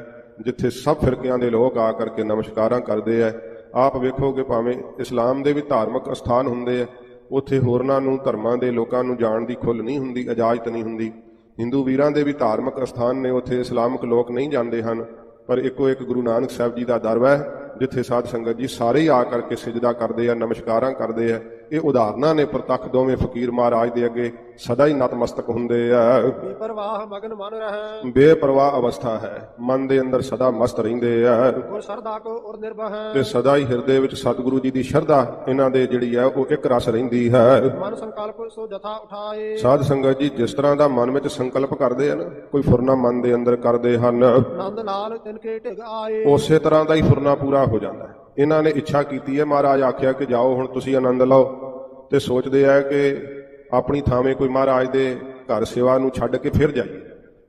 ਜਿੱਥੇ ਸਭ ਫਿਰਕਿਆਂ ਦੇ ਲੋਕ ਆ ਕਰਕੇ ਨਮਸਕਾਰਾਂ ਕਰਦੇ ਆ। ਆਪ ਵੇਖੋਗੇ ਭਾਵੇਂ ਇਸਲਾਮ ਦੇ ਵੀ ਧਾਰਮਿਕ ਅਸਥਾਨ ਹੁੰਦੇ ਆ, ਉੱਥੇ ਹੋਰਨਾਂ ਨੂੰ ਧਰਮਾਂ ਦੇ ਲੋਕਾਂ ਨੂੰ ਜਾਣ ਦੀ ਖੁੱਲ੍ਹ ਨਹੀਂ ਹੁੰਦੀ, ਇਜਾਜ਼ਤ ਨਹੀਂ ਹੁੰਦੀ। ਹਿੰਦੂ ਵੀਰਾਂ ਦੇ ਵੀ ਧਾਰਮਿਕ ਅਸਥਾਨ ਨੇ, ਉੱਥੇ ਇਸਲਾਮਿਕ ਲੋਕ ਨਹੀਂ ਜਾਂਦੇ ਹਨ। ਪਰ ਇੱਕੋ ਇੱਕ ਗੁਰੂ ਨਾਨਕ ਸਾਹਿਬ ਜੀ ਦਾ ਦਰ ਹੈ, ਜਿੱਥੇ ਸਾਧ ਸੰਗਤ ਜੀ ਸਾਰੇ ਹੀ ਆ ਕਰਕੇ ਸਿਜਦਾ ਕਰਦੇ ਆ, ਨਮਸਕਾਰਾਂ ਕਰਦੇ ਆ। ਇਹ ਉਦਾਹਰਨਾਂ ਨੇ ਪ੍ਰਤੱਖ, ਦੋਵੇਂ ਫਕੀਰ ਮਹਾਰਾਜ ਦੇ ਅੱਗੇ ਸਦਾ ਹੀ ਨਤਮਸਤਕ ਹੁੰਦੇ ਆ। ਬੇਪਰਵਾਹ ਮਗਨ ਮਨ ਰਹਿ ਬੇਪਰਵਾਹ ਅਵਸਥਾ ਹੈ, ਮਨ ਦੇ ਅੰਦਰ ਸਦਾ ਮਸਤ ਰਹਿੰਦੇ ਆ ਗੁਰ ਸਰਦਾ ਕੋ ਔਰ ਨਿਰਭੈ ਤੇ ਸਦਾ ਹੀ ਹਿਰਦੇ ਵਿੱਚ ਸਤਿਗੁਰੂ ਜੀ ਦੀ ਸ਼ਰਧਾ ਇਹਨਾਂ ਦੇ ਜਿਹੜੀ ਹੈ ਉਹ ਇੱਕ ਰਸ ਰਹਿੰਦੀ ਹੈ। ਮਨ ਸੰਕਲਪ ਸੋ ਜਥਾ ਉਠਾਏ ਸਾਧ ਸੰਗਤ ਜੀ, ਜਿਸ ਤਰ੍ਹਾਂ ਦਾ ਮਨ ਵਿੱਚ ਸੰਕਲਪ ਕਰਦੇ ਹਨ, ਕੋਈ ਫੁਰਨਾ ਮਨ ਦੇ ਅੰਦਰ ਕਰਦੇ ਹਨ, ਨੰਦ ਲਾਲ ਤਿਨ ਕੇ ਢਿਗ ਆਏ ਉਸੇ ਤਰ੍ਹਾਂ ਦਾ ਹੀ ਫੁਰਨਾ ਪੂਰਾ ਹੋ ਜਾਂਦਾ ਹੈ। ਇਹਨਾਂ ਨੇ ਇੱਛਾ ਕੀਤੀ ਹੈ, ਮਹਾਰਾਜ ਆਖਿਆ ਕਿ ਜਾਓ ਹੁਣ ਤੁਸੀਂ ਆਨੰਦ ਲਓ, ਤੇ ਸੋਚਦੇ ਆ ਕਿ ਆਪਣੀ ਥਾਵੇਂ ਕੋਈ ਮਹਾਰਾਜ ਦੇ ਘਰ ਸੇਵਾ ਨੂੰ ਛੱਡ ਕੇ ਫਿਰ ਜਾਈਏ।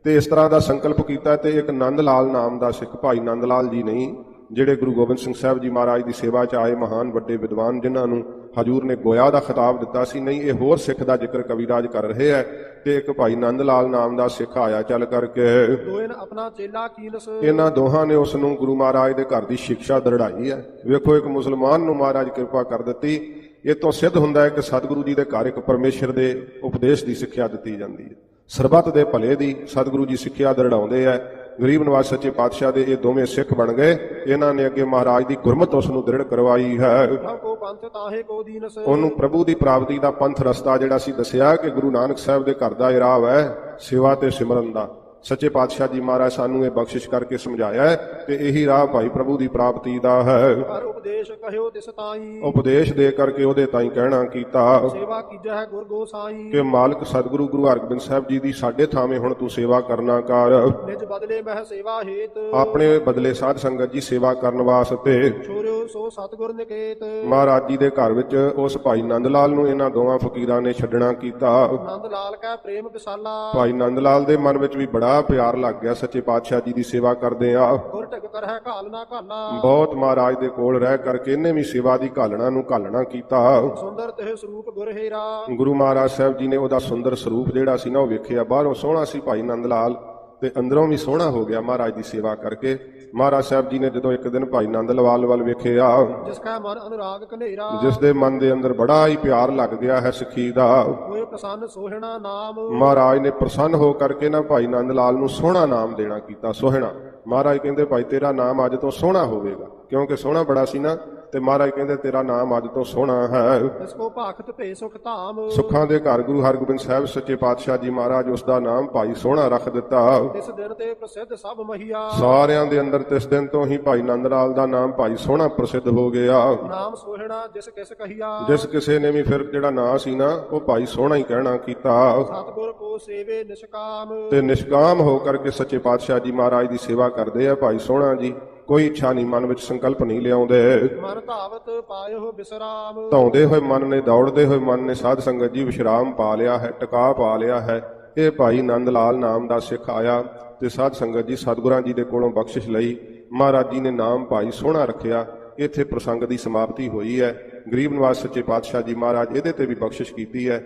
ਤੇ ਇਸ ਤਰ੍ਹਾਂ ਦਾ ਸੰਕਲਪ ਕੀਤਾ। ਤੇ ਇੱਕ ਨੰਦ ਲਾਲ ਨਾਮ ਦਾ ਸਿੱਖ, ਭਾਈ ਨੰਦ ਲਾਲ ਜੀ ਨਹੀਂ, ਜਿਹੜੇ ਗੁਰੂ ਗੋਬਿੰਦ ਸਿੰਘ ਸਾਹਿਬ ਜੀ ਮਹਾਰਾਜ ਦੀ ਸੇਵਾ 'ਚ ਆਏ ਮਹਾਨ ਵੱਡੇ ਵਿਦਵਾਨ, ਜਿਨ੍ਹਾਂ ਨੂੰ ਹਜੂਰ ਨੇ ਗੋਇਆ ਦਾ ਖਿਤਾਬ ਦਿੱਤਾ ਸੀ। ਨਹੀਂ, ਇਹ ਹੋਰ ਸਿੱਖ ਦਾ ਜ਼ਿਕਰ ਕਵਿਰਾਜ ਕਰ ਰਹੇ ਹੈ। ਤੇ ਇੱਕ ਭਾਈ ਨੰਦ ਲਾਲ ਨਾਮ ਦਾ ਸਿੱਖ ਆਇਆ ਚੱਲ ਕਰਕੇ, ਦੋਇਨ ਆਪਣਾ ਚੇਲਾ ਕੀਨਸ ਇਹਨਾਂ ਦੋਹਾਂ ਨੇ ਉਸ ਨੂੰ ਗੁਰੂ ਮਹਾਰਾਜ ਦੇ ਘਰ ਦੀ ਸਿੱਖਿਆ ਦਰੜਾਈ ਹੈ। ਵੇਖੋ, ਇੱਕ ਮੁਸਲਮਾਨ ਨੂੰ ਮਹਾਰਾਜ ਕਿਰਪਾ ਕਰ ਦਿੱਤੀ। ਇਹ ਤੋਂ ਸਿੱਧ ਹੁੰਦਾ ਹੈ ਕਿ ਸਤਿਗੁਰੂ ਜੀ ਦੇ ਘਰ ਇੱਕ ਪਰਮੇਸ਼ਰ ਦੇ ਉਪਦੇਸ਼ ਦੀ ਸਿੱਖਿਆ ਦਿੱਤੀ ਜਾਂਦੀ ਹੈ, ਸਰਬੱਤ ਦੇ ਭਲੇ ਦੀ ਸਤਿਗੁਰੂ ਜੀ ਸਿੱਖਿਆ ਦਰੜਾਉਂਦੇ ਹੈ। ਗਰੀਬ ਨਵਾਜ਼ ਸੱਚੇ ਪਾਤਸ਼ਾਹ ਦੇ ਇਹ ਦੋਵੇਂ ਸਿੱਖ ਬਣ ਗਏ। ਇਹਨਾਂ ਨੇ ਅੱਗੇ ਮਹਾਰਾਜ ਦੀ ਗੁਰਮਤ ਉਸ ਨੂੰ ਦ੍ਰਿੜ ਕਰਵਾਈ ਹੈ। ਕੋ ਪੰਥ ਤਾਹੇ ਕੋ ਦੀਨਸ ਉਹਨੂੰ ਪ੍ਰਭੂ ਦੀ ਪ੍ਰਾਪਤੀ ਦਾ ਪੰਥ ਰਸਤਾ ਜਿਹੜਾ ਸੀ ਦੱਸਿਆ ਕਿ ਗੁਰੂ ਨਾਨਕ ਸਾਹਿਬ ਦੇ ਘਰ ਦਾ ਇਹ ਰਾਹ ਹੈ ਸੇਵਾ ਤੇ ਸਿਮਰਨ ਦਾ। ਸੱਚੇ ਪਾਤਸ਼ਾਹ ਜੀ ਮਹਾਰਾਜ ਸਾਨੂੰ ਇਹ ਬਖਸ਼ਿਸ਼ ਕਰਕੇ ਸਮਝਾਇਆ ਹੈ ਤੇ ਇਹੀ ਰਾਹ ਭਾਈ ਪ੍ਰਭੂ ਦੀ ਪ੍ਰਾਪਤੀ ਦਾ ਹੈ। ਹਰ ਉਪਦੇਸ਼ ਕਹਿਓ ਤਿਸ ਤਾਈ ਉਪਦੇਸ਼ ਦੇ ਕਰਕੇ ਉਹਦੇ ਤਾਈਂ ਕਹਿਣਾ ਕੀਤਾ ਸੇਵਾ ਕੀਜੈ ਗੁਰ ਗੋਸਾਈ ਕਿ ਮਾਲਕ ਸਤਿਗੁਰੂ ਗੁਰੂ ਹਰਗੋਬਿੰਦ ਸਾਹਿਬ ਜੀ ਦੀ ਸਾਡੇ ਥਾਵੇਂ ਹੁਣ ਤੂੰ ਸੇਵਾ ਕਰਨਾ ਕਰ। ਨਿਜ ਬਦਲੇ ਮਹਿ ਸੇਵਾ ਹੇਤ ਆਪਣੇ ਬਦਲੇ ਸਾਧ ਸੰਗਤ ਜੀ ਸੇਵਾ ਕਰਨ ਵਾਸਤੇ ਛੋਰਿਓ ਸੋ ਸਤਿਗੁਰ ਨਿਕੇਤ ਮਹਾਰਾਜ ਜੀ ਦੇ ਘਰ ਵਿੱਚ ਉਸ ਭਾਈ ਨੰਦ ਲਾਲ ਨੂੰ ਇਹਨਾਂ ਦੋਵਾਂ ਫਕੀਰਾਂ ਨੇ ਛੱਡਣਾ ਕੀਤਾ। ਨੰਦ ਲਾਲ ਕੈ ਪ੍ਰੇਮ ਵਿਸਾਲਾ ਭਾਈ ਨੰਦ ਲਾਲ ਦੇ ਮਨ ਵਿੱਚ ਵੀ ਬੜਾ ਪਿਆਰ ਲੱਗ ਗਿਆ, ਸੱਚੇ ਪਾਤਸ਼ਾਹ ਜੀ ਦੀ ਸੇਵਾ ਕਰਦੇ ਆ। ਗੁਰ ਢਿਗ ਕਰਹਿ ਘਾਲ ਨਾ ਘਾਲਾ ਬਹੁਤ ਮਹਾਰਾਜ ਦੇ ਕੋਲ ਰਹਿ ਕਰਕੇ ਇਹਨੇ ਵੀ ਸੇਵਾ ਦੀ ਘਾਲਣਾ ਨੂੰ ਘਾਲਣਾ ਕੀਤਾ। ਸੁੰਦਰ ਤੇ ਸਰੂਪ ਗੁਰ ਹੀਰਾ ਗੁਰੂ ਮਹਾਰਾਜ ਸਾਹਿਬ ਜੀ ਨੇ ਉਹਦਾ ਸੁੰਦਰ ਸਰੂਪ ਜਿਹੜਾ ਸੀ ਨਾ ਉਹ ਵੇਖਿਆ। ਬਾਹਰੋਂ ਸੋਹਣਾ ਸੀ ਭਾਈ ਨੰਦ ਲਾਲ ਤੇ ਅੰਦਰੋਂ ਵੀ ਸੋਹਣਾ ਹੋ ਗਿਆ ਮਹਾਰਾਜ ਦੀ ਸੇਵਾ ਕਰਕੇ। ਮਹਾਰਾਜ ਸਾਹਿਬ ਜੀ ਨੇ ਜਦੋਂ ਇੱਕ ਦਿਨ ਭਾਈ ਨੰਦ ਲਾਲ ਵੱਲ ਵੇਖਿਆ, ਜਿਸ ਕਾ ਮਨ ਅਨੁਰਾਗ ਕਨੇਰਾ ਜਿਸ ਦੇ ਮਨ ਦੇ ਅੰਦਰ ਬੜਾ ਹੀ ਪਿਆਰ ਲੱਗ ਗਿਆ ਹੈ ਸਿੱਖੀ ਦਾ, ਹੋਏ ਪ੍ਰਸੰਨ ਸੋਹਿਣਾ ਨਾਮ ਮਹਾਰਾਜ ਨੇ ਪ੍ਰਸੰਨ ਹੋ ਕਰਕੇ ਨਾ ਭਾਈ ਨੰਦ ਲਾਲ ਨੂੰ ਸੋਹਣਾ ਨਾਮ ਦੇਣਾ ਕੀਤਾ, ਸੋਹਿਣਾ। ਮਹਾਰਾਜ ਕਹਿੰਦੇ ਭਾਈ ਤੇਰਾ ਨਾਮ ਅੱਜ ਤੋਂ ਸੋਹਣਾ ਹੋਵੇਗਾ, ਕਿਉਂਕਿ ਸੋਹਣਾ ਬੜਾ ਸੀ ਨਾ। ਤੇ ਮਹਾਰਾਜ ਕਹਿੰਦੇ ਤੇਰਾ ਨਾਮ ਅੱਜ ਤੋਂ ਸੋਹਣਾ ਹੈ। ਇਸ ਕੋ ਭਾਖਤ ਭੇ ਸੁਖ ਧਾਮ ਸੁੱਖਾਂ ਦੇ ਘਰ ਗੁਰੂ ਹਰਗੋਬਿੰਦ ਸਾਹਿਬ ਸੱਚੇ ਪਾਤਸ਼ਾਹ ਜੀ ਮਹਾਰਾਜ ਉਸ ਦਾ ਨਾਮ ਭਾਈ ਸੋਹਣਾ ਰੱਖ ਦਿੱਤਾ। ਇਸ ਦਿਨ ਤੇ ਪ੍ਰਸਿੱਧ ਸਭ ਮਹੀਆ ਸਾਰਿਆਂ ਦੇ ਅੰਦਰ ਤਿਸ ਦਿਨ ਤੋਂ ਹੀ ਭਾਈ ਨੰਦ ਲਾਲ ਦਾ ਨਾਮ ਭਾਈ ਸੋਹਣਾ ਪ੍ਰਸਿੱਧ ਹੋ ਗਿਆ। ਨਾਮ ਸੋਹਿਣਾ ਜਿਸ ਕਿਸ ਕਹੀਆ ਜਿਸ ਕਿਸੇ ਨੇ ਵੀ ਫਿਰ ਜਿਹੜਾ ਨਾਂ ਸੀ ਨਾ ਉਹ ਭਾਈ ਸੋਹਣਾ ਹੀ ਕਹਿਣਾ ਕੀਤਾ। ਸਤਿਗੁਰ ਕੋ ਸੇਵੇ ਨਿਸ਼ਕਾਮ ਤੇ ਨਿਸ਼ਕਾਮ ਹੋ ਕਰਕੇ ਸੱਚੇ ਪਾਤਸ਼ਾਹ ਜੀ ਮਹਾਰਾਜ ਦੀ ਸੇਵਾ ਕਰਦੇ ਆ ਭਾਈ ਸੋਹਣਾ ਜੀ। ਕੋਈ ਇੱਛਾ ਨਹੀਂ, ਮਨ ਵਿੱਚ ਸੰਕਲਪ ਨਹੀਂ ਲਿਆਉਂਦੇ। ਮਨ ਧਾਵਤ ਪਾਇਓ ਬਿਸਰਾਮ ਧਾਉਂਦੇ ਹੋਏ ਮਨ ਨੇ, ਦੌੜਦੇ ਹੋਏ ਮਨ ਨੇ ਸਾਧ ਸੰਗਤ ਜੀ ਵਿਸ਼ਰਾਮ ਪਾ ਲਿਆ ਹੈ, ਟਿਕਾ ਪਾ ਲਿਆ ਹੈ। ਇਹ ਭਾਈ ਨੰਦ ਲਾਲ ਨਾਮ ਦਾ ਸਿੱਖ ਆਇਆ ਤੇ ਸਾਧ ਸੰਗਤ ਜੀ ਸਤਿਗੁਰਾਂ ਜੀ ਦੇ ਕੋਲੋਂ ਬਖਸ਼ਿਸ਼ ਲਈ। ਮਹਾਰਾਜ ਜੀ ਨੇ ਨਾਮ ਭਾਈ ਸੋਹਣਾ ਰੱਖਿਆ। ਇੱਥੇ ਪ੍ਰਸੰਗ ਦੀ ਸਮਾਪਤੀ ਹੋਈ ਹੈ। ਗਰੀਬ ਨਵਾਜ਼ ਸੱਚੇ ਪਾਤਸ਼ਾਹ ਜੀ ਮਹਾਰਾਜ ਇਹਦੇ ਤੇ ਵੀ ਬਖਸ਼ਿਸ਼ ਕੀਤੀ ਹੈ।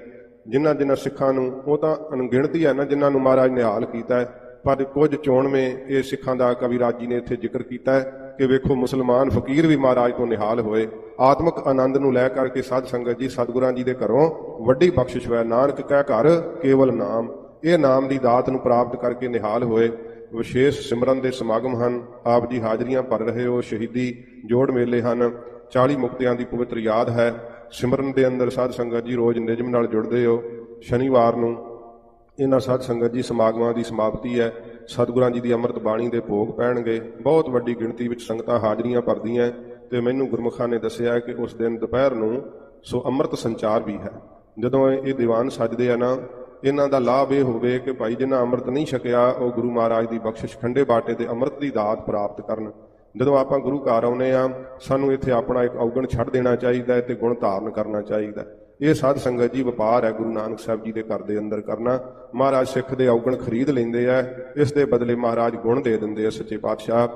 ਜਿਨ੍ਹਾਂ ਸਿੱਖਾਂ ਨੂੰ, ਉਹ ਤਾਂ ਅਣਗਿਣਤੀ ਹੈ ਨਾ ਜਿਨ੍ਹਾਂ ਨੂੰ ਮਹਾਰਾਜ ਨੇ ਹਾਲ ਕੀਤਾ ਹੈ, ਪਰ ਕੁਝ ਚੋਣਵੇਂ ਇਹ ਸਿੱਖਾਂ ਦਾ ਕਵਿਰਾਜ ਜੀ ਨੇ ਇੱਥੇ ਜ਼ਿਕਰ ਕੀਤਾ ਹੈ ਕਿ ਵੇਖੋ ਮੁਸਲਮਾਨ ਫਕੀਰ ਵੀ ਮਹਾਰਾਜ ਤੋਂ ਨਿਹਾਲ ਹੋਏ। ਆਤਮਿਕ ਆਨੰਦ ਨੂੰ ਲੈ ਕਰਕੇ ਸਾਧ ਸੰਗਤ ਜੀ ਸਤਿਗੁਰਾਂ ਜੀ ਦੇ ਘਰੋਂ ਵੱਡੀ ਬਖਸ਼ਿਸ਼ ਹੋਇਆ। ਨਾਨਕ ਕਹਿ ਘਰ ਕੇਵਲ ਨਾਮ, ਇਹ ਨਾਮ ਦੀ ਦਾਤ ਨੂੰ ਪ੍ਰਾਪਤ ਕਰਕੇ ਨਿਹਾਲ ਹੋਏ। ਵਿਸ਼ੇਸ਼ ਸਿਮਰਨ ਦੇ ਸਮਾਗਮ ਹਨ, ਆਪ ਜੀ ਹਾਜ਼ਰੀਆਂ ਭਰ ਰਹੇ ਹੋ। ਸ਼ਹੀਦੀ ਜੋੜ ਮੇਲੇ ਹਨ, 40 ਮੁਕਤਿਆਂ ਦੀ ਪਵਿੱਤਰ ਯਾਦ ਹੈ। ਸਿਮਰਨ ਦੇ ਅੰਦਰ ਸਾਧ ਸੰਗਤ ਜੀ ਰੋਜ਼ ਨਿਯਮ ਨਾਲ ਜੁੜਦੇ ਹੋ। ਸ਼ਨੀਵਾਰ ਨੂੰ ਇਹਨਾਂ ਸਾਧ ਸੰਗਤ ਜੀ ਸਮਾਗਮਾਂ ਦੀ ਸਮਾਪਤੀ ਹੈ। ਸਤਿਗੁਰਾਂ ਜੀ ਦੀ ਅੰਮ੍ਰਿਤ ਬਾਣੀ ਦੇ ਭੋਗ ਪੈਣਗੇ। ਬਹੁਤ ਵੱਡੀ ਗਿਣਤੀ ਵਿੱਚ ਸੰਗਤਾਂ ਹਾਜ਼ਰੀਆਂ ਭਰਦੀਆਂ ਤੇ ਮੈਨੂੰ ਗੁਰਮੁਖਾਂ ਨੇ ਦੱਸਿਆ ਕਿ ਉਸ ਦਿਨ ਦੁਪਹਿਰ ਨੂੰ ਅੰਮ੍ਰਿਤ ਸੰਚਾਰ ਵੀ ਹੈ। ਜਦੋਂ ਇਹ ਦੀਵਾਨ ਸਜਦੇ ਆ ਨਾ, ਇਹਨਾਂ ਦਾ ਲਾਭ ਇਹ ਹੋਵੇ ਕਿ ਭਾਈ ਜਿਨ੍ਹਾਂ ਅੰਮ੍ਰਿਤ ਨਹੀਂ ਛਕਿਆ ਉਹ ਗੁਰੂ ਮਹਾਰਾਜ ਦੀ ਬਖਸ਼ਿਸ਼ ਖੰਡੇ ਬਾਟੇ ਤੇ ਅੰਮ੍ਰਿਤ ਦੀ ਦਾਤ ਪ੍ਰਾਪਤ ਕਰਨ। ਜਦੋਂ ਆਪਾਂ ਗੁਰੂ ਘਰ ਆਉਨੇ ਆ ਸਾਨੂੰ ਇੱਥੇ ਆਪਣਾ ਇੱਕ ਔਗਣ ਛੱਡ ਦੇਣਾ ਚਾਹੀਦਾ ਹੈ ਤੇ ਗੁਣ ਧਾਰਨ ਕਰਨਾ ਚਾਹੀਦਾ ਹੈ। ਇਹ ਸਾਧ ਸੰਗਤ ਜੀ ਵਪਾਰ ਹੈ ਗੁਰੂ ਨਾਨਕ ਸਾਹਿਬ ਜੀ ਦੇ ਘਰ ਦੇ ਅੰਦਰ ਕਰਨਾ। ਮਹਾਰਾਜ ਸਿੱਖ ਦੇ ਔਗਣ ਖਰੀਦ ਲੈਂਦੇ ਆ, ਇਸ ਦੇ ਬਦਲੇ ਮਹਾਰਾਜ ਗੁਣ ਦੇ ਦਿੰਦੇ ਆ ਸੱਚੇ ਪਾਤਸ਼ਾਹ।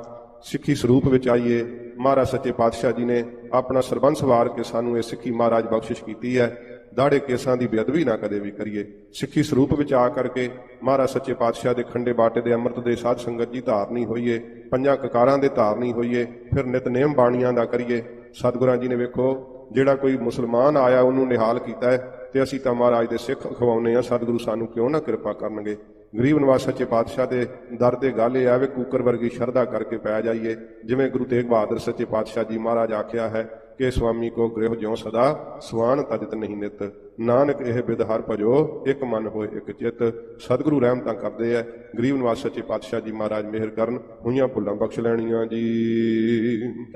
ਸਿੱਖੀ ਸਰੂਪ ਵਿੱਚ ਆਈਏ, ਮਹਾਰਾਜ ਸੱਚੇ ਪਾਤਸ਼ਾਹ ਜੀ ਨੇ ਆਪਣਾ ਸਰਬੰਸ ਵਾਰ ਕੇ ਸਾਨੂੰ ਇਹ ਸਿੱਖੀ ਮਹਾਰਾਜ ਬਖਸ਼ਿਸ਼ ਕੀਤੀ ਹੈ। ਦਾੜੇ ਕੇਸਾਂ ਦੀ ਬੇਅਦਬੀ ਨਾ ਕਦੇ ਵੀ ਕਰੀਏ। ਸਿੱਖੀ ਸਰੂਪ ਵਿੱਚ ਆ ਕਰਕੇ ਮਹਾਰਾਜ ਸੱਚੇ ਪਾਤਸ਼ਾਹ ਦੇ ਖੰਡੇ ਬਾਟੇ ਦੇ ਅੰਮ੍ਰਿਤ ਦੇ ਸਾਧ ਸੰਗਤ ਜੀ ਧਾਰਨੀ ਹੋਈਏ, ਪੰਜਾਂ ਕਕਾਰਾਂ ਦੇ ਧਾਰਨੀ ਹੋਈਏ, ਫਿਰ ਨਿਤਨੇਮ ਬਾਣੀਆਂ ਦਾ ਕਰੀਏ। ਸਤਿਗੁਰਾਂ ਜੀ ਨੇ ਵੇਖੋ ਜਿਹੜਾ ਕੋਈ ਮੁਸਲਮਾਨ ਆਇਆ ਉਹਨੂੰ ਨਿਹਾਲ ਕੀਤਾ ਹੈ ਤੇ ਅਸੀਂ ਤਾਂ ਮਹਾਰਾਜ ਦੇ ਸਿੱਖ ਖਵਾਉਨੇ ਆ। ਸਤਿਗੁਰੂ ਸਾਨੂੰ ਕਿਉਂ ਨਾ ਕਿਰਪਾ ਕਰਨਗੇ। ਗਰੀਬ ਨਿਵਾਜ ਸੱਚੇ ਪਾਤਸ਼ਾਹ ਦੇ ਦਰ ਤੇ ਗੱਲ ਇਹ ਆਵੇ ਕੂਕਰ ਵਰਗੀ ਸ਼ਰਧਾ ਕਰਕੇ ਪੈ ਜਾਈਏ। ਜਿਵੇਂ ਗੁਰੂ ਤੇਗ ਬਹਾਦਰ ਸੱਚੇ ਪਾਤਸ਼ਾਹ ਜੀ ਮਹਾਰਾਜ ਆਖਿਆ ਹੈ ਕਿ ਸਵਾਮੀ ਕੋ ਗ੍ਰਹਿ ਜਿਉ ਸਦਾ ਸਵਾਨ ਤਜਤ ਨਹੀਂ ਨਿਤ, ਨਾਨਕ ਇਹ ਬਿਦ ਹਰ ਭਜੋ ਇੱਕ ਮਨ ਹੋਏ ਇੱਕ ਚਿੱਤ। ਸਤਿਗੁਰੂ ਰਹਿਮਤਾਂ ਕਰਦੇ ਆ। ਗਰੀਬ ਨਿਵਾਜ ਸੱਚੇ ਪਾਤਸ਼ਾਹ ਜੀ ਮਹਾਰਾਜ ਮਿਹਰ ਕਰਨ, ਹੋਈਆਂ ਭੁੱਲਾਂ ਬਖਸ਼ ਲੈਣੀਆਂ ਜੀ।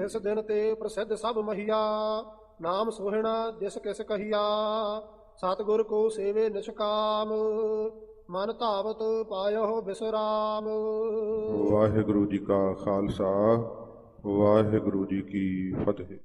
ਇਸ ਦਿਨ ਤੇ ਪ੍ਰਸਿੱਧ ਸਭ ਮਹੀਆ, ਨਾਮ ਸੋਹਿਣਾ ਜਿਸ ਕਿਸ ਕਹੀਆ। ਸਤਿਗੁਰ ਕੋ ਸੇਵੇ ਨਿਸ਼ਕਾਮ, ਮਨ ਧਾਵਤ ਪਾਇਓ ਬਿਸਰਾਮ। ਵਾਹਿਗੁਰੂ ਜੀ ਕਾ ਖਾਲਸਾ, ਵਾਹਿਗੁਰੂ ਜੀ ਕੀ ਫਤਿਹ।